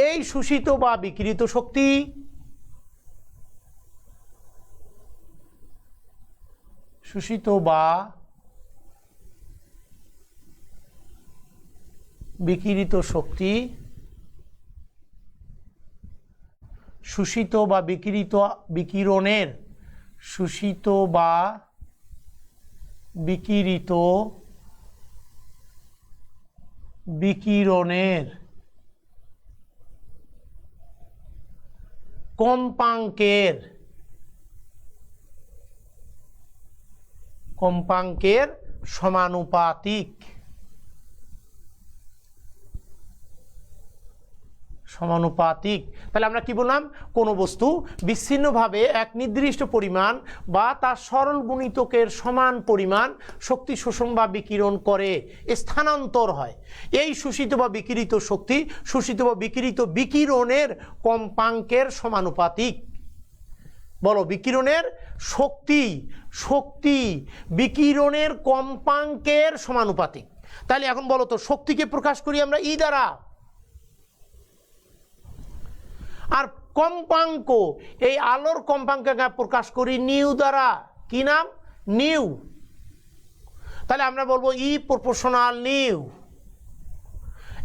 এই শোষিত বা বিকিরিত শক্তি শোষিত বা বিকিরিত বিকিরণের শোষিত বা বিকিরিত বিকিরণের কম্পাঙ্কের সমানুপাতিক। তাহলে আমরা কি বললাম? কোনো বস্তু বিচ্ছিন্নভাবে এক নির্দিষ্ট পরিমাণ বা তার সরল গুণিতকের সমান পরিমাণ শক্তি শোষণ বা বিকিরণ করে, স্থানান্তর হয়। এই শোষিত বা বিকিরিত শক্তি শোষিত বা বিকিরিত বিকিরণের কম্পাঙ্কের সমানুপাতিক। বলো, বিকিরণের শক্তি বিকিরণের কম্পাঙ্কের সমানুপাতিক। তাহলে এখন বলো তো, শক্তিকে প্রকাশ করি আমরা ই দ্বারা, আর কম্পাঙ্ক, এই আলোর কম্পাঙ্ককে প্রকাশ করি নিউ দ্বারা। কি নাম? নিউ। তাহলে আমরা বলবো ই প্রপোর্শনাল নিউ।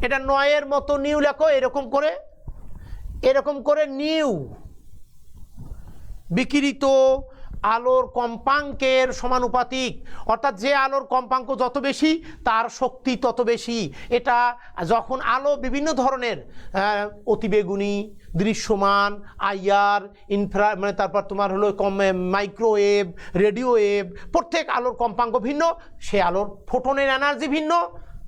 এটা 9-এর মতো নিউ লেখো, এরকম করে নিউ। বিকিরিত আলোর কম্পাঙ্কের সমানুপাতিক, অর্থাৎ যে আলোর কম্পাঙ্ক যত বেশি তার শক্তি তত বেশি। এটা যখন আলো বিভিন্ন ধরনের অতিবেগুনি, দৃশ্যমান, আইআর, ইনফ্রা, মানে তারপর তোমার হলো মাইক্রোওয়েভ, রেডিও ওয়েভ, প্রত্যেক আলোর কম্পাঙ্ক ভিন্ন, সে আলোর ফোটনের এনার্জি ভিন্ন,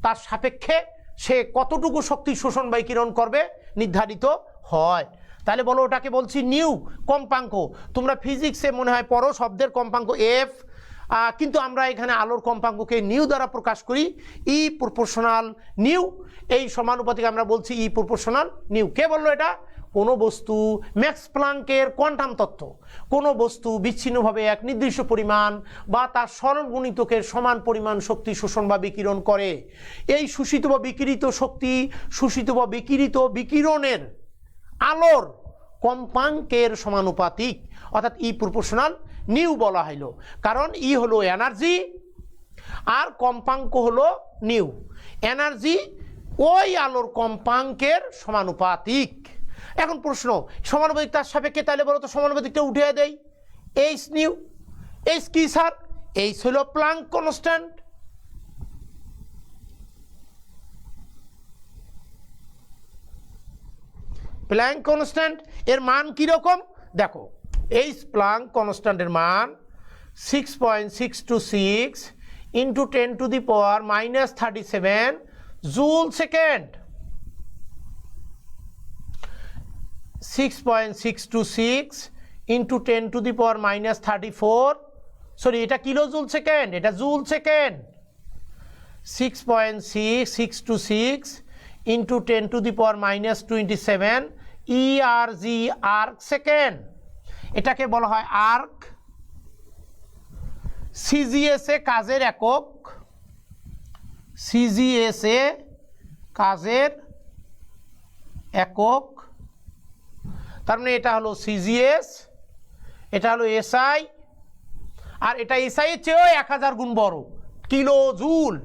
তার সাপেক্ষে সে কতটুকু শক্তি শোষণ বা বিকিরণ করবে নির্ধারিত হয়। তাহলে বলো ওটাকে বলছি নিউ কম্পাঙ্ক। তোমরা ফিজিক্সে মনে হয় পড়ো শব্দের কম্পাঙ্ক এফ, কিন্তু আমরা এখানে আলোর কম্পাঙ্ককে নিউ দ্বারা প্রকাশ করি, ই প্রপোর্শনাল নিউ। এই সমানুপাতিক আমরা বলছি ই প্রপোর্শনাল নিউ। কে বললো এটা? কোনো বস্তু, ম্যাক্স প্লাঙ্কের কোয়ান্টাম তত্ত্ব, কোনো বস্তু বিচ্ছিন্নভাবে এক নির্দিষ্ট পরিমাণ বা তার সরল গুণিতকের সমান পরিমাণ শক্তি শোষণ বা বিকিরণ করে। এই শোষিত বা বিকিরিত শক্তি, শোষিত বা বিকিরিত বিকিরণের আলোর কম্পাঙ্কের সমানুপাতিক, অর্থাৎ ই প্রপোর্শনাল নিউ বলা হইল। কারণ ই হলো এনার্জি আর কম্পাঙ্ক হলো নিউ। এনার্জি ওই আলোর কম্পাঙ্কের সমানুপাতিক। এখন প্রশ্ন, সমানুপাতিক তার সাপেক্ষে, তাহলে বলো তো সমানুপাতিকটা উঠে দেই, এইচ নিউ। এইচ কি স্যার? এইচ হলো প্লাঙ্ক কনস্ট্যান্ট। প্ল্যাঙ্ক কনস্ট্যান্ট এর মান কীরকম দেখো, এইচ প্লাঙ্ক কনস্ট্যান্টের মান 6.626 into 10⁻⁻³ joule second. 6.626 into 10⁻⁻34, sorry এটা কিলো জুল সেকেন্ড, এটা joule second. 6.626 into 10⁻⁻27 ERG erg second. এটাকে বলা হয় আর্ক। সিজিএস এ কাজের একক, সিজিএস এ কাজের একক, তার মানে এটা হলো সিজিএস, এটা হলো এসআই, আর এটা এসআই এর চেয়েও 1000 গুণ বড়, কিলো জুল।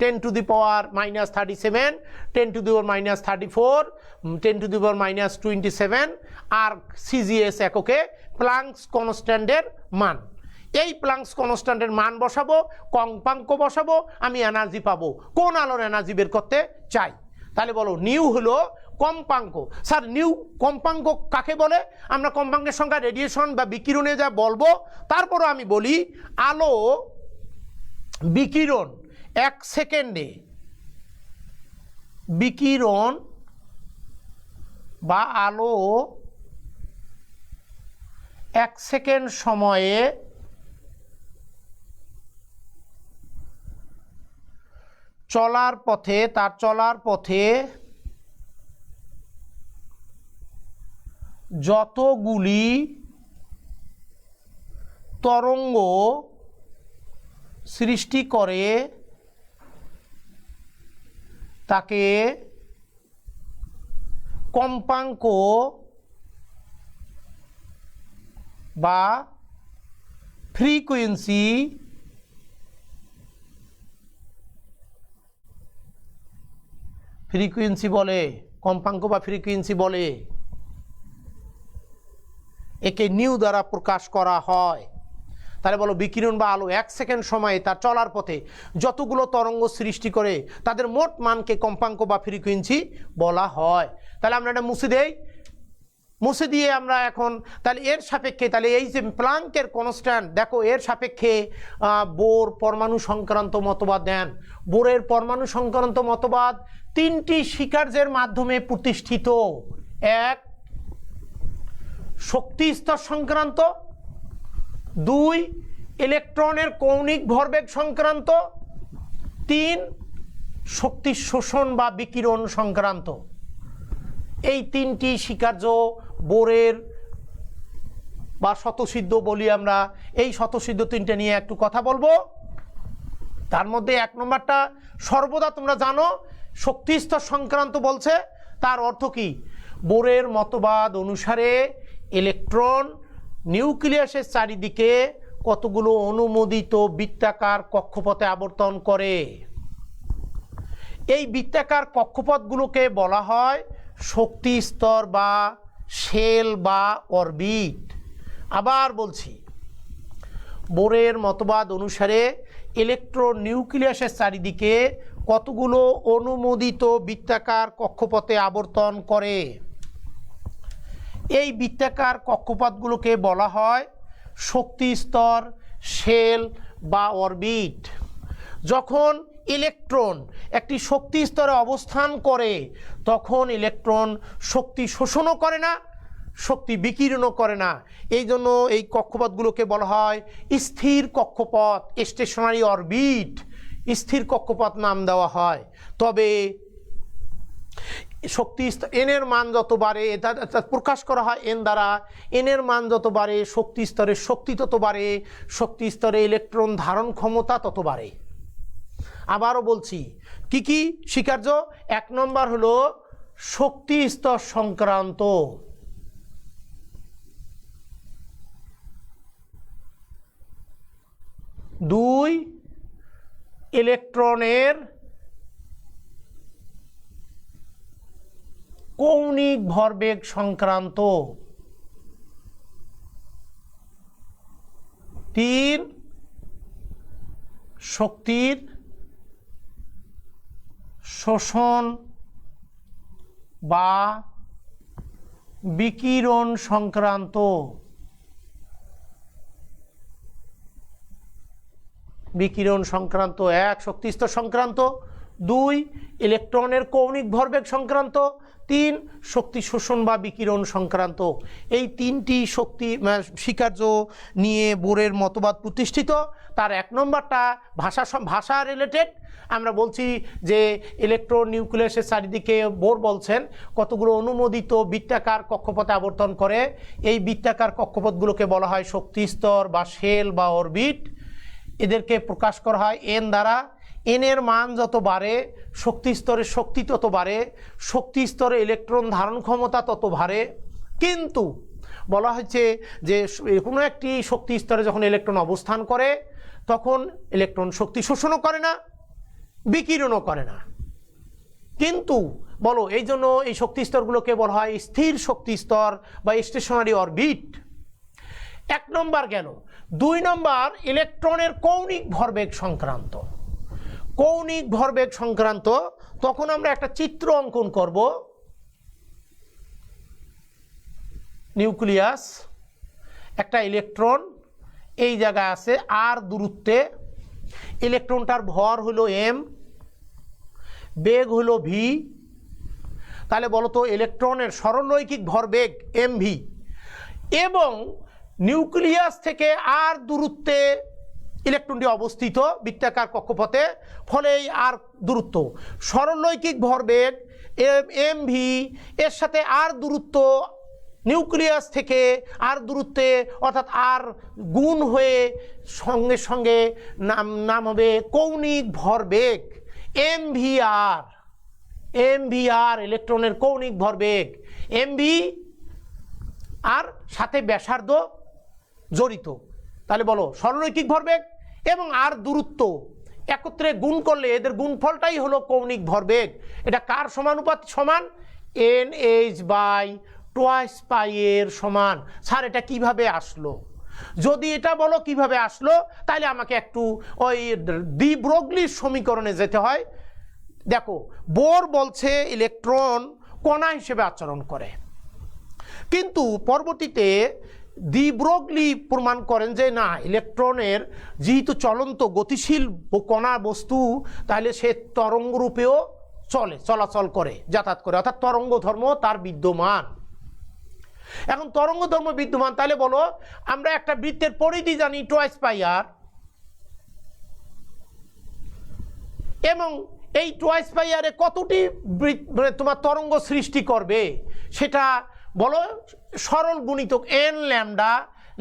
10⁻⁻37, 10⁻⁻34, 10⁻⁻27 আর সিজিএস এককে প্লাঙ্কস কনস্ট্যান্টের মান। এই প্লাঙ্কস কনস্ট্যান্টের মান বসাবো, কম্পাঙ্ক বসাবো, আমি এনার্জি পাবো। কোন আলোর এনার্জি বের করতে চাই? তাহলে বলো নিউ হলো কম্পাঙ্ক। স্যার নিউ কম্পাঙ্ক কাকে বলে? আমরা কম্পাঙ্কের সংখ্যা রেডিয়েশন বা বিকিরণে যা বলবো, তারপরও আমি বলি আলো বিকিরণ 1 সেকেন্ডে, বিকিরণ বা আলো 1 সেকেন্ড সময়ে চলার পথে, তার চলার পথে যতগুলি তরঙ্গ সৃষ্টি করে তাকে কম্পাঙ্ক বা ফ্রিকোয়েন্সি বলে, কম্পাঙ্ক বা ফ্রিকোয়েন্সি বলে। একে নিউ দ্বারা প্রকাশ করা হয়। তাহলে বলো বিকিরণ বা আলো 1 সেকেন্ড সময়ে তার চলার পথে যতগুলো তরঙ্গ সৃষ্টি করে তাদের মোট মানকে কম্পাঙ্ক বা ফ্রিকোয়েন্সি বলা হয়। তাহলে আমরা এটা মুছে দেই, মুছে দিয়ে আমরা এখন তাহলে এর সাপেক্ষে, তাহলে এই যে প্লাঙ্কের কনস্ট্যান্ট দেখো, এর সাপেক্ষে বোর পরমাণু সংক্রান্ত মতবাদ দেন। বোরের পরমাণু সংক্রান্ত মতবাদ 3টি স্বীকার্যের মাধ্যমে প্রতিষ্ঠিত। 1 শক্তি স্তর সংক্রান্ত, 2 ইলেকট্রনের কৌণিক ভরবেগ সংক্রান্ত, 3 শক্তি শোষণ বা বিকিরণ সংক্রান্ত। এই 3টি স্বীকার্য বোরের বা স্বতঃসিদ্ধ বলি আমরা। এই স্বতঃসিদ্ধ 3টে নিয়ে একটু কথা বলবো। তার মধ্যে 1 নম্বরটা সর্বদা তোমরা জানো, শক্তি স্তর সংক্রান্ত বলছে, তার অর্থ কি? বোরের মতবাদ অনুসারে ইলেকট্রন নিউক্লিয়াসের চারিদিকে কতগুলো অনুমোদিত বৃত্তাকার কক্ষপথে আবর্তন করে। এই বৃত্তাকার কক্ষপথগুলোকে বলা হয় শক্তি স্তর বা শেল বা অরবিট। আবার বলছি, বোরের মতবাদ অনুসারে ইলেকট্রন নিউক্লিয়াসের চারিদিকে কতগুলো অনুমোদিত বৃত্তাকার কক্ষপথে আবর্তন করে। এই বৃত্তাকার কক্ষপথগুলোকে বলা হয় শক্তি স্তর, শেল বা অরবিট। যখন ইলেকট্রন একটি শক্তি স্তরে অবস্থান করে তখন ইলেকট্রন শক্তি শোষণও করে না, শক্তি বিকিরণও করে না। এই জন্য এই কক্ষপথগুলোকে বলা হয় স্থির কক্ষপথ, স্টেশনারি অরবিট, স্থির কক্ষপথ নাম দেওয়া হয়। তবে শক্তি এন এর মান যত বাড়ে, এটা প্রকাশ করা হয় এন দ্বারা, এন এর মান যত বাড়ে শক্তি স্তরের শক্তি তত বাড়ে, শক্তি স্তরে ইলেকট্রন ধারণ ক্ষমতা তত বাড়ে। আবারও বলছি কি কি স্বীকার্য। 1 নম্বর হলো শক্তি স্তর সংক্রান্ত, 2 ইলেকট্রনের কৌণিক ভরবেগ সংক্রান্ত, 3 শক্তির শোষণ বা বিকিরণ সংক্রান্ত, বিকিরণ সংক্রান্ত 1 শক্তি স্তর সংক্রান্ত, 2 ইলেকট্রনের কৌণিক ভরবেগ সংক্রান্ত, 3 শক্তি শোষণ বা বিকিরণ সংক্রান্ত। এই 3টি শক্তি স্বীকার্য নিয়ে বোরের মতবাদ প্রতিষ্ঠিত। তার 1 নম্বরটা ভাষা রিলেটেড। আমরা বলছি যে ইলেকট্রন নিউক্লিয়াসের চারিদিকে বোর বলছেন কতগুলো অনুমোদিত বৃত্তাকার কক্ষপথে আবর্তন করে। এই বৃত্তাকার কক্ষপথগুলোকে বলা হয় শক্তি স্তর বা শেল বা অরবিট। এদেরকে প্রকাশ করা হয় এন দ্বারা। এন এর মান যত বাড়ে শক্তি স্তরের শক্তি তত বাড়ে, শক্তি স্তরে ইলেকট্রন ধারণ ক্ষমতা তত বাড়ে। কিন্তু বলা হয়েছে যে কোনো একটি শক্তি স্তরে যখন ইলেকট্রন অবস্থান করে তখন ইলেকট্রন শক্তি শোষণও করে না, বিকিরণও করে না। কিন্তু বলো এই জন্য এই শক্তি স্তরগুলোকে বলা হয় স্থির শক্তি স্তর বা স্টেশনারি অরবিট। 1 নম্বর গেল। 2 নম্বর ইলেকট্রনের কৌণিক ভরবেগ সংক্রান্ত। কৌণিক ভরবেগ সংক্রান্ত তখন আমরা একটা চিত্র অঙ্কন করব। নিউক্লিয়াস, একটা ইলেকট্রন এই জায়গায় আছে আর দূরত্বে, ইলেকট্রনটার ভর হলো m, বেগ হলো v। তাহলে বলো তো ইলেকট্রনের সরলরৈখিক ভরবেগ mv এবং নিউক্লিয়াস থেকে আর দূরত্বে ইলেকট্রনটি অবস্থিত বৃত্তাকার কক্ষপথে, ফলে এই আর দূরত্ব সরলরৈখিক ভরবেগ mv এর সাথে আর দূরত্ব নিউক্লিয়াস থেকে আর দূরত্বে অর্থাৎ আর গুণ হয়ে সঙ্গে সঙ্গে নাম হবে কৌণিক ভরবেগ mvr। mvr ইলেকট্রনের কৌণিক ভরবেগ mv আর সাথে ব্যাসার্ধ জড়িত। তাহলে বলো সরলরৈখিক ভরবেগ এবং আর দূরত্ব একত্রে গুণ করলে এদের গুণফলটাই হলো কৌণিক ভরবেগ। এটা কার সমানুপাত সমান? nh/2 পাই এর সমান। স্যার এটা কিভাবে আসলো? যদি এটা বলো কিভাবে আসলো তাহলে আমাকে একটু ওই ডি ব্রগলির সমীকরণে যেতে হয়। দেখো বোর বলছে ইলেকট্রন কণা হিসেবে আচরণ করে, কিন্তু পরবর্তীতে ডি ব্রগলি প্রমাণ করেন যে না, ইলেকট্রনের যেহেতু চলন্ত গতিশীল কণা বস্তু তাহলে সে তরঙ্গ রূপেও চলাচল করে, যাতায়াত করে, অর্থাৎ তরঙ্গ ধর্ম তার বিদ্যমান। এখন তরঙ্গ ধর্ম বিদ্যমান, তাহলে বলো আমরা একটা বৃত্তের পরিধি জানি 2πr এবং এই 2πr এ কতটি তোমার তরঙ্গ সৃষ্টি করবে সেটা বলো সরল গুণিতক n ল্যামডা।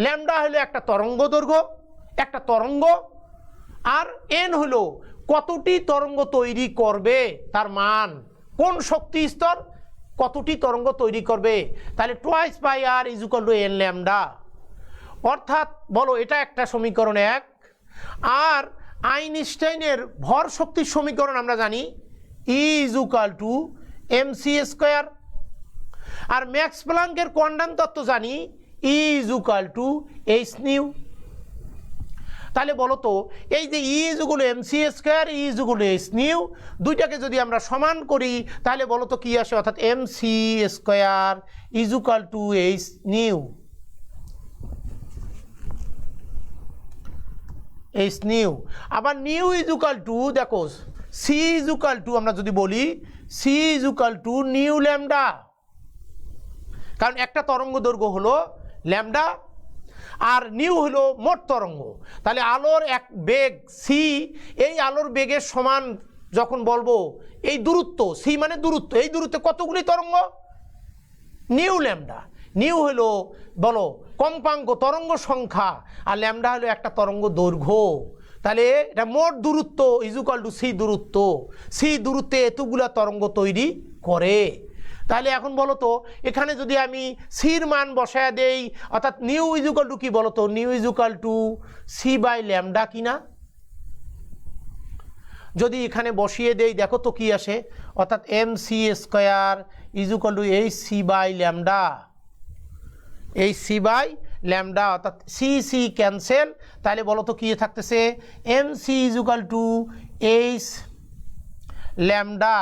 ল্যামডা হলো একটা তরঙ্গ দৈর্ঘ্য, একটা তরঙ্গ, আর n হলো কতটি তরঙ্গ তৈরি করবে তার মান, কোন শক্তি স্তর কতটি তরঙ্গ তৈরি করবে। তাহলে 2πr = n ল্যামডা। অর্থাৎ বলো এটা একটা সমীকরণ 1। আর আইনস্টাইনের ভর শক্তির সমীকরণ আমরা জানি E = mc²। আর ম্যাক্স প্লাঙ্কের কোয়ান্টাম তত্ত্ব জানি E = hν। তাহলে বলো তো এই যে ই ইজুগুলো এমসি স্কোয়ার ই ইজুগুলো এইচ নিউ দুইটাকে যদি আমরা সমান করি তাহলে বলো তো কি আসে, অর্থাৎ M C square equal to H nu, H nu. আবার নিউ ইজুকাল টু দেখো সি ইজুকাল টু, আমরা যদি বলি C equal to nu lambda, কারণ একটা তরঙ্গ দৈর্ঘ্য হলো ল্যামডা আর নিউ হলো মোট তরঙ্গ। তাহলে আলোর এক বেগ সি, এই আলোর বেগের সমান যখন বলবো এই দূরত্ব সি মানে দূরত্ব, এই দূরত্বে কতগুলি তরঙ্গ, নিউ ল্যামডা। নিউ হলো বলো কম্পাঙ্ক তরঙ্গ সংখ্যা আর ল্যামডা হলো একটা তরঙ্গ দৈর্ঘ্য। তাহলে এটা মোট দূরত্ব ইজুকাল টু সি দূরত্ব, সি দূরত্বে এতগুলা তরঙ্গ তৈরি করে। তাহলে এখন বলো তো এখানে যদি আমি সির মান বসায় দেই, অর্থাৎ নিউ ইজুকাল টু কি বলো তো, nu equal to C by lambda কিনা, যদি এখানে বসিয়ে দেই দেখো তো কি আসে, অর্থাৎ M C square equal to H C by lambda, H C by lambda, অর্থাৎ সি সি ক্যান্সেল। তাহলে বলো তো কি থাকতেছে, M C equal to H lambda,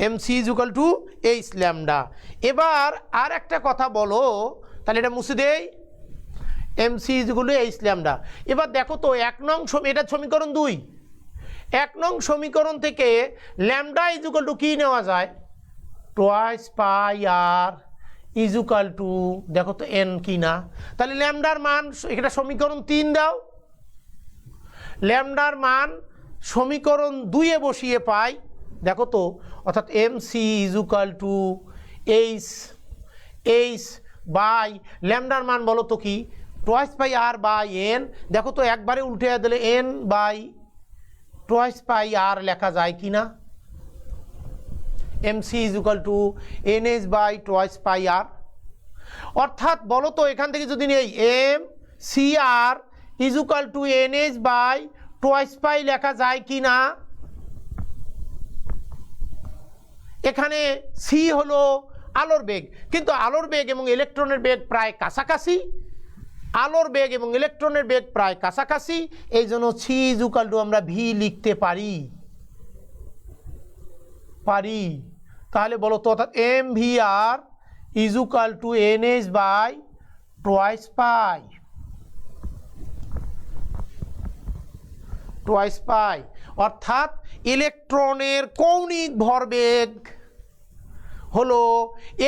M C equal to H lambda. এবার আর একটা কথা বলো, তাহলে এটা মুছে দেই, M C equal to H lambda. এবার দেখো তো এক নং, এটা সমীকরণ 2, 1 নং সমীকরণ থেকে ল্যামডা ইজুকাল টু কি নেওয়া যায়, twice pi R equal to দেখো তো এন কি না। তাহলে ল্যামডার মান, এটা সমীকরণ 3 দাও, ল্যামডার মান সমীকরণ 2-এ বসিয়ে পাই দেখো তো, অর্থাৎ M C equal to H, H by ল্যামডার মান বলো তো কি, twice pi R by N. দেখো তো একবারে উল্টে দিলে N by twice pi R লেখা যায় কি না, M C equal to N H by twice pi R. অর্থাৎ বলো তো এখান থেকে যদি নেই M C R equal to N H by twice pi লেখা যায় কি না। এখানে সি হলো আলোর বেগ, কিন্তু আলোর বেগ এবং ইলেকট্রনের বেগ প্রায় কাছাকাছি, আলোর বেগ এবং ইলেকট্রনের বেগ প্রায় কাছাকাছি, এই জন্য সি ইজুকাল টু আমরা ভি লিখতে পারি। তাহলে বলো তো, অর্থাৎ M V R equal to N H by twice pi, অর্থাৎ ইলেকট্রনের কৌণিক ভরবেগ হলো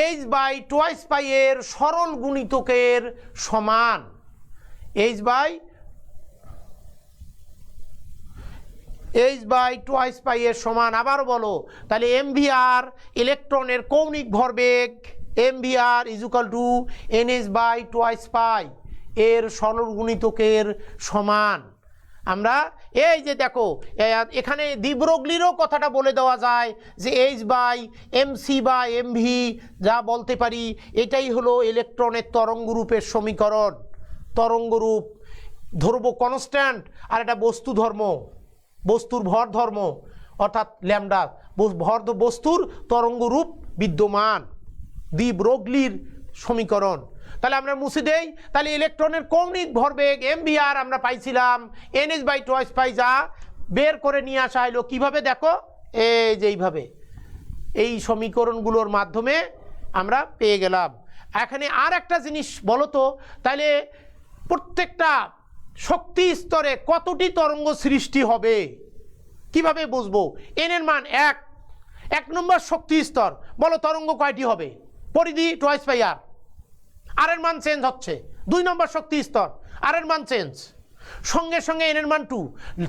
এইচ বাই টোয়াইস পাই এর সরল গুণিতকের সমান, এইচ বাই টোয়াইস পাই এর সমান। আবার বলো তাহলে এম ভি আর ইলেকট্রনের কৌণিক ভরবেগ, M V R equal to N H by twice pi এর সরল গুণিতকের সমান। আমরা এই যে দেখো এখানে ডি ব্রগলিরও কথাটা বলে দেওয়া যায় যে এইচ বাই এম সি বা এম ভি যা বলতে পারি, এটাই হলো ইলেকট্রনের তরঙ্গরূপের সমীকরণ। তরঙ্গরূপ ধরবো কনস্ট্যান্ট আর এটা বস্তু ধর্ম, বস্তুর ভর ধর্ম, অর্থাৎ ল্যামডা বস্তুর তরঙ্গরূপ বিদ্যমান, ডি ব্রগলির সমীকরণ। তাহলে আমরা মুছে দেই, তাহলে ইলেকট্রনের কৌণিক ভরবেগ এম ভি আর আমরা পাইছিলাম N H by twice pi, যা বের করে নিয়ে আসা হলো কিভাবে দেখো, এই যে এইভাবে এই সমীকরণগুলোর মাধ্যমে আমরা পেয়ে গেলাম। এখানে আর একটা জিনিস বলো তো, তাহলে প্রত্যেকটা শক্তি স্তরে কতটি তরঙ্গ সৃষ্টি হবে কিভাবে বুঝবো, এন এর মান 1 নম্বর শক্তি স্তর, বলো তরঙ্গ কয়টি হবে, পরিধি টোয়াইস পাই আর, আর এর মান চেঞ্জ হচ্ছে, 2 নম্বর শক্তি স্তর আর এর মান চেঞ্জ, সঙ্গে সঙ্গে এন এর মান 2,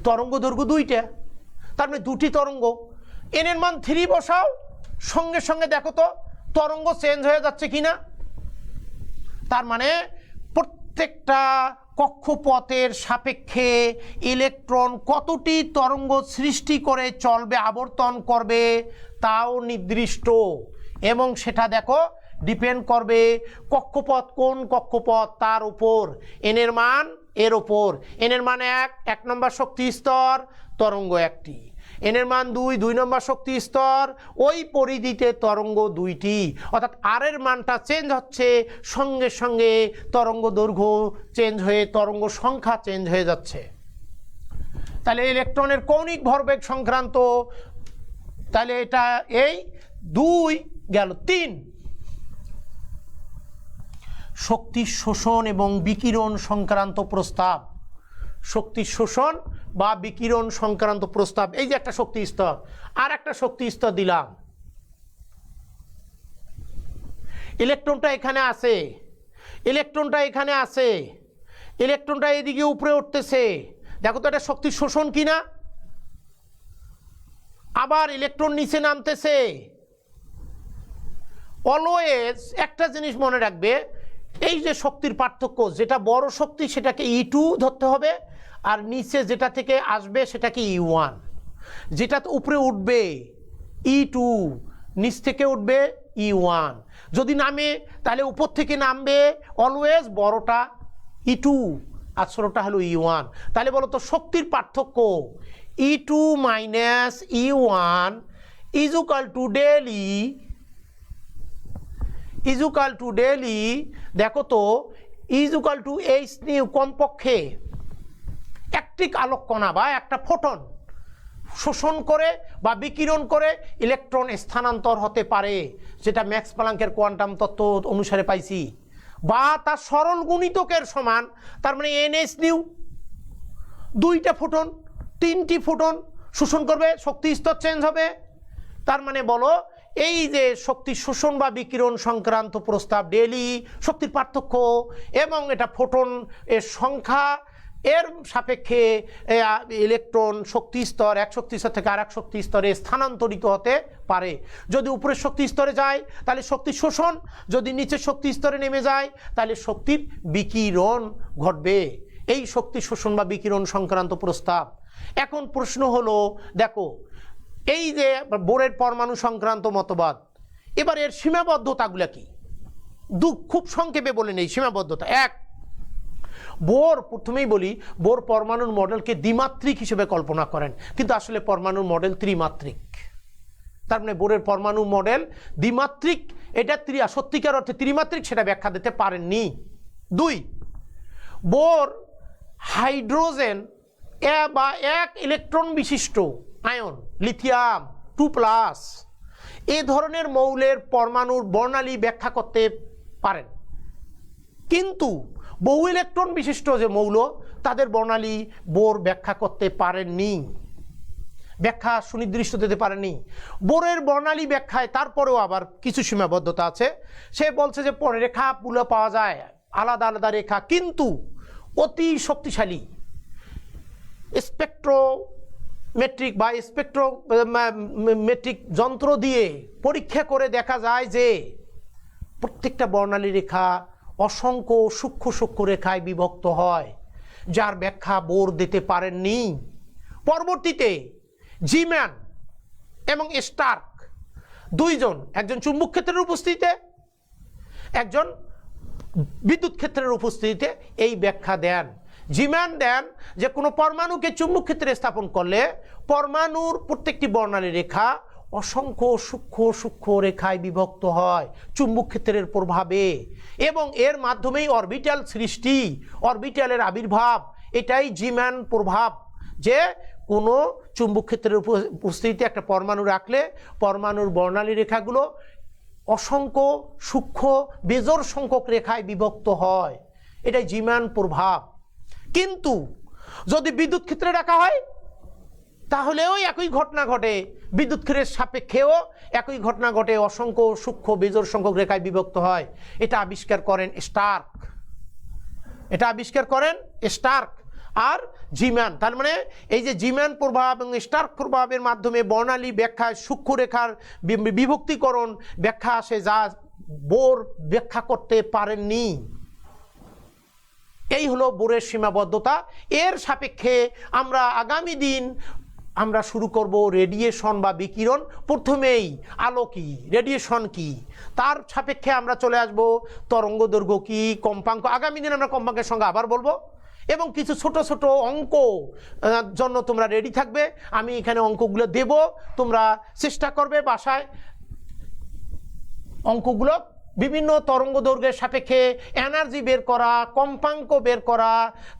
তরঙ্গ দৈর্ঘ্য 2টা, তার মানে 2টি তরঙ্গ, এন এর মান 3 বসাও, সঙ্গে সঙ্গে দেখো তো তরঙ্গ চেঞ্জ হয়ে যাচ্ছে কিনা। তার মানে প্রত্যেকটা কক্ষপথের সাপেক্ষে ইলেকট্রন কতটি তরঙ্গ সৃষ্টি করে চলবে, আবর্তন করবে তাও নির্দিষ্ট, এবং সেটা দেখো ডিপেন্ড করবে কক্ষপথ কোন কক্ষপথ তার উপর, এন এর মান এর উপর, এন এর মান 1 নম্বর শক্তি স্তর, তরঙ্গ 1টি, এন এর মান 2, 2 নম্বর শক্তি স্তর, ওই পরিধিতে তরঙ্গ দুইটি, অর্থাৎ আর এর মানটা চেঞ্জ হচ্ছে, সঙ্গে সঙ্গে তরঙ্গ দৈর্ঘ্য চেঞ্জ হয়ে তরঙ্গ সংখ্যা চেঞ্জ হয়ে যাচ্ছে। তাহলে ইলেকট্রনের কৌণিক ভরবেগ সংক্রান্ত, তাহলে এটা এই 2 গেল 3। শক্তি শোষণ এবং বিকিরণ সংক্রান্ত প্রস্তাব, শক্তি শোষণ বা বিকিরণ সংক্রান্ত প্রস্তাব। এই যে একটা শক্তি স্তর, আর একটা শক্তি স্তর দিলাম, ইলেকট্রনটা এখানে আছে, ইলেকট্রনটা এখানে আছে, ইলেকট্রনটা এদিকে উপরে উঠতেছে, দেখো তো এটা শক্তি শোষণ কিনা। আবার ইলেকট্রন নিচে নামতেছে। অলওয়েজ একটা জিনিস মনে রাখবে, এই যে শক্তির পার্থক্য, যেটা বড় শক্তি সেটাকে E2 ধরতে হবে, আর নিচে যেটা থেকে আসবে সেটাকে E1। যেটা উপরে উঠবে E2, নিচ থেকে উঠবে E1। যদি নামে তাহলে উপর থেকে নামবে অলওয়েজ বড়টা E2 আর ছোটটা হলো E1। তাহলে বলো তো শক্তির পার্থক্য E2 minus E1 is equal to del E, is equal to del E, দেখো তো is equal to H nu, কমপক্ষে একটি আলোক কণা বা একটা ফোটন শোষণ করে বা বিকিরণ করে ইলেকট্রন স্থানান্তর হতে পারে, যেটা ম্যাক্স প্লাঙ্কের কোয়ান্টাম তত্ত্ব অনুসারে পাইছি, বা তার সরল গুণিতকের সমান। তার মানে এনএস নিউ, 2টা ফোটন 3টি ফোটন শোষণ করবে, শক্তি স্তর চেঞ্জ হবে। তার মানে বলো এই যে শক্তি শোষণ বা বিকিরণ সংক্রান্ত প্রস্তাব, ডেলি শক্তির পার্থক্য এবং এটা ফোটন এর সংখ্যা এর সাপেক্ষে ইলেকট্রন শক্তি স্তর, এক শক্তি স্তর থেকে আরেক শক্তি স্তরে স্থানান্তরিত হতে পারে। যদি উপরের শক্তি স্তরে যায় তাহলে শক্তি শোষণ, যদি নিচের শক্তি স্তরে নেমে যায় তাহলে শক্তির বিকিরণ ঘটবে। এই শক্তি শোষণ বা বিকিরণ সংক্রান্ত প্রস্তাব। এখন প্রশ্ন হলো, দেখো এই যে বোরের পরমাণু সংক্রান্ত মতবাদ, এবার এর সীমাবদ্ধতাগুলো কি খুব সংক্ষেপে বলে নেই। সীমাবদ্ধতা 1, বোর, প্রথমেই বলি, বোর পরমাণুর মডেলকে দ্বিমাত্রিক হিসেবে কল্পনা করেন, কিন্তু আসলে পরমাণুর মডেল ত্রিমাত্রিক। তার মানে বোরের পরমাণু মডেল দ্বিমাত্রিক, এটা সত্যিকার অর্থে ত্রিমাত্রিক সেটা ব্যাখ্যা দিতে পারেননি। 2, বোর হাইড্রোজেন বা 1 ইলেকট্রন বিশিষ্ট আয়ন, লিথিয়াম 2+, এ ধরনের মৌলের পরমাণুর বর্ণালী ব্যাখ্যা করতে পারেন, কিন্তু বহু ইলেকট্রন বিশিষ্ট যে মৌল তাদের বর্ণালী বোর ব্যাখ্যা করতে পারেননি, ব্যাখ্যা সুনির্দিষ্ট দিতে পারেনি। বোরের বর্ণালী ব্যাখ্যায় তারপরেও আবার কিছু সীমাবদ্ধতা আছে। সে বলছে যে রেখাগুলো পাওয়া যায় আলাদা আলাদা রেখা, কিন্তু অতি শক্তিশালী স্পেকট্রোমেট্রিক বা স্পেকট্রোমেট্রিক যন্ত্র দিয়ে পরীক্ষা করে দেখা যায় যে প্রত্যেকটা বর্ণালী রেখা অসংখ্য সূক্ষ্ম সূক্ষ্ম রেখায় বিভক্ত হয়, যার ব্যাখ্যা বোর দিতে পারেননি। পরবর্তীতে জিম্যান এবং স্টার্ক দুইজন, একজন চুম্বক ক্ষেত্রের উপস্থিতিতে, একজন বিদ্যুৎ ক্ষেত্রের উপস্থিতিতে এই ব্যাখ্যা দেন। জিম্যান দেন যে কোনো পরমাণুকে চুম্বক ক্ষেত্রে স্থাপন করলে পরমাণুর প্রত্যেকটি বর্ণালী রেখা অসংখ্য সূক্ষ্ম সূক্ষ্ম রেখায় বিভক্ত হয় চুম্বক ক্ষেত্রের প্রভাবে, এবং এর মাধ্যমেই অরবিটাল সৃষ্টি, অরবিটালের আবির্ভাব। এটাই জিম্যান প্রভাব, যে কোনো চুম্বক ক্ষেত্রের উপস্থিতিতে একটা পরমাণু রাখলে পরমাণুর বর্ণালী রেখাগুলো অসংখ্য সূক্ষ্ম বেজোড় সংখ্যক রেখায় বিভক্ত হয়, এটাই জিম্যান প্রভাব। কিন্তু যদি বিদ্যুৎ ক্ষেত্রে রাখা হয় তাহলেও একই ঘটনা ঘটে, বিদ্যুৎ ক্ষেত্রের সাপেক্ষেও একই ঘটনা ঘটে, অসংখ্য সূক্ষ্ম বেজোড় সংখ্যক রেখায় বিভক্ত হয়। এটা আবিষ্কার করেন স্টার্ক, এটা আবিষ্কার করেন স্টার্ক আর জিম্যান। তার মানে এই যে জিম্যান প্রভাব এবং স্টার্ক প্রভাবের মাধ্যমে বর্ণালী ব্যাখ্যায় সূক্ষ্ম রেখার বিভক্তিকরণ ব্যাখ্যা আসে, যা বোর ব্যাখ্যা করতে পারেননি। এই হলো বোরের সীমাবদ্ধতা। এর সাপেক্ষে আমরা আগামী দিন আমরা শুরু করব রেডিয়েশন বা বিকিরণ। প্রথমেই আলো কি, রেডিয়েশন কি, তার সাপেক্ষে আমরা চলে আসব তরঙ্গ দৈর্ঘ্য কি, কম্পাঙ্ক। আগামী দিন আমরা কম্পাঙ্কের সঙ্গে আবার বলবো। এবং কিছু ছোট ছোট অঙ্ক জন্য তোমরা রেডি থাকবে। আমি এখানে অঙ্কগুলো দেব, তোমরা চেষ্টা করবে বাসায় অঙ্কগুলো বিভিন্ন তরঙ্গ দৈর্ঘ্যের সাপেক্ষে এনার্জি বের করা, কম্পাঙ্ক বের করা,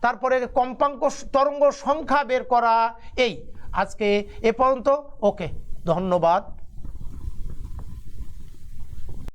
তারপরে কম্পাঙ্ক তরঙ্গ সংখ্যা বের করা। এই আজকে এ পর্যন্ত। ওকে, ধন্যবাদ।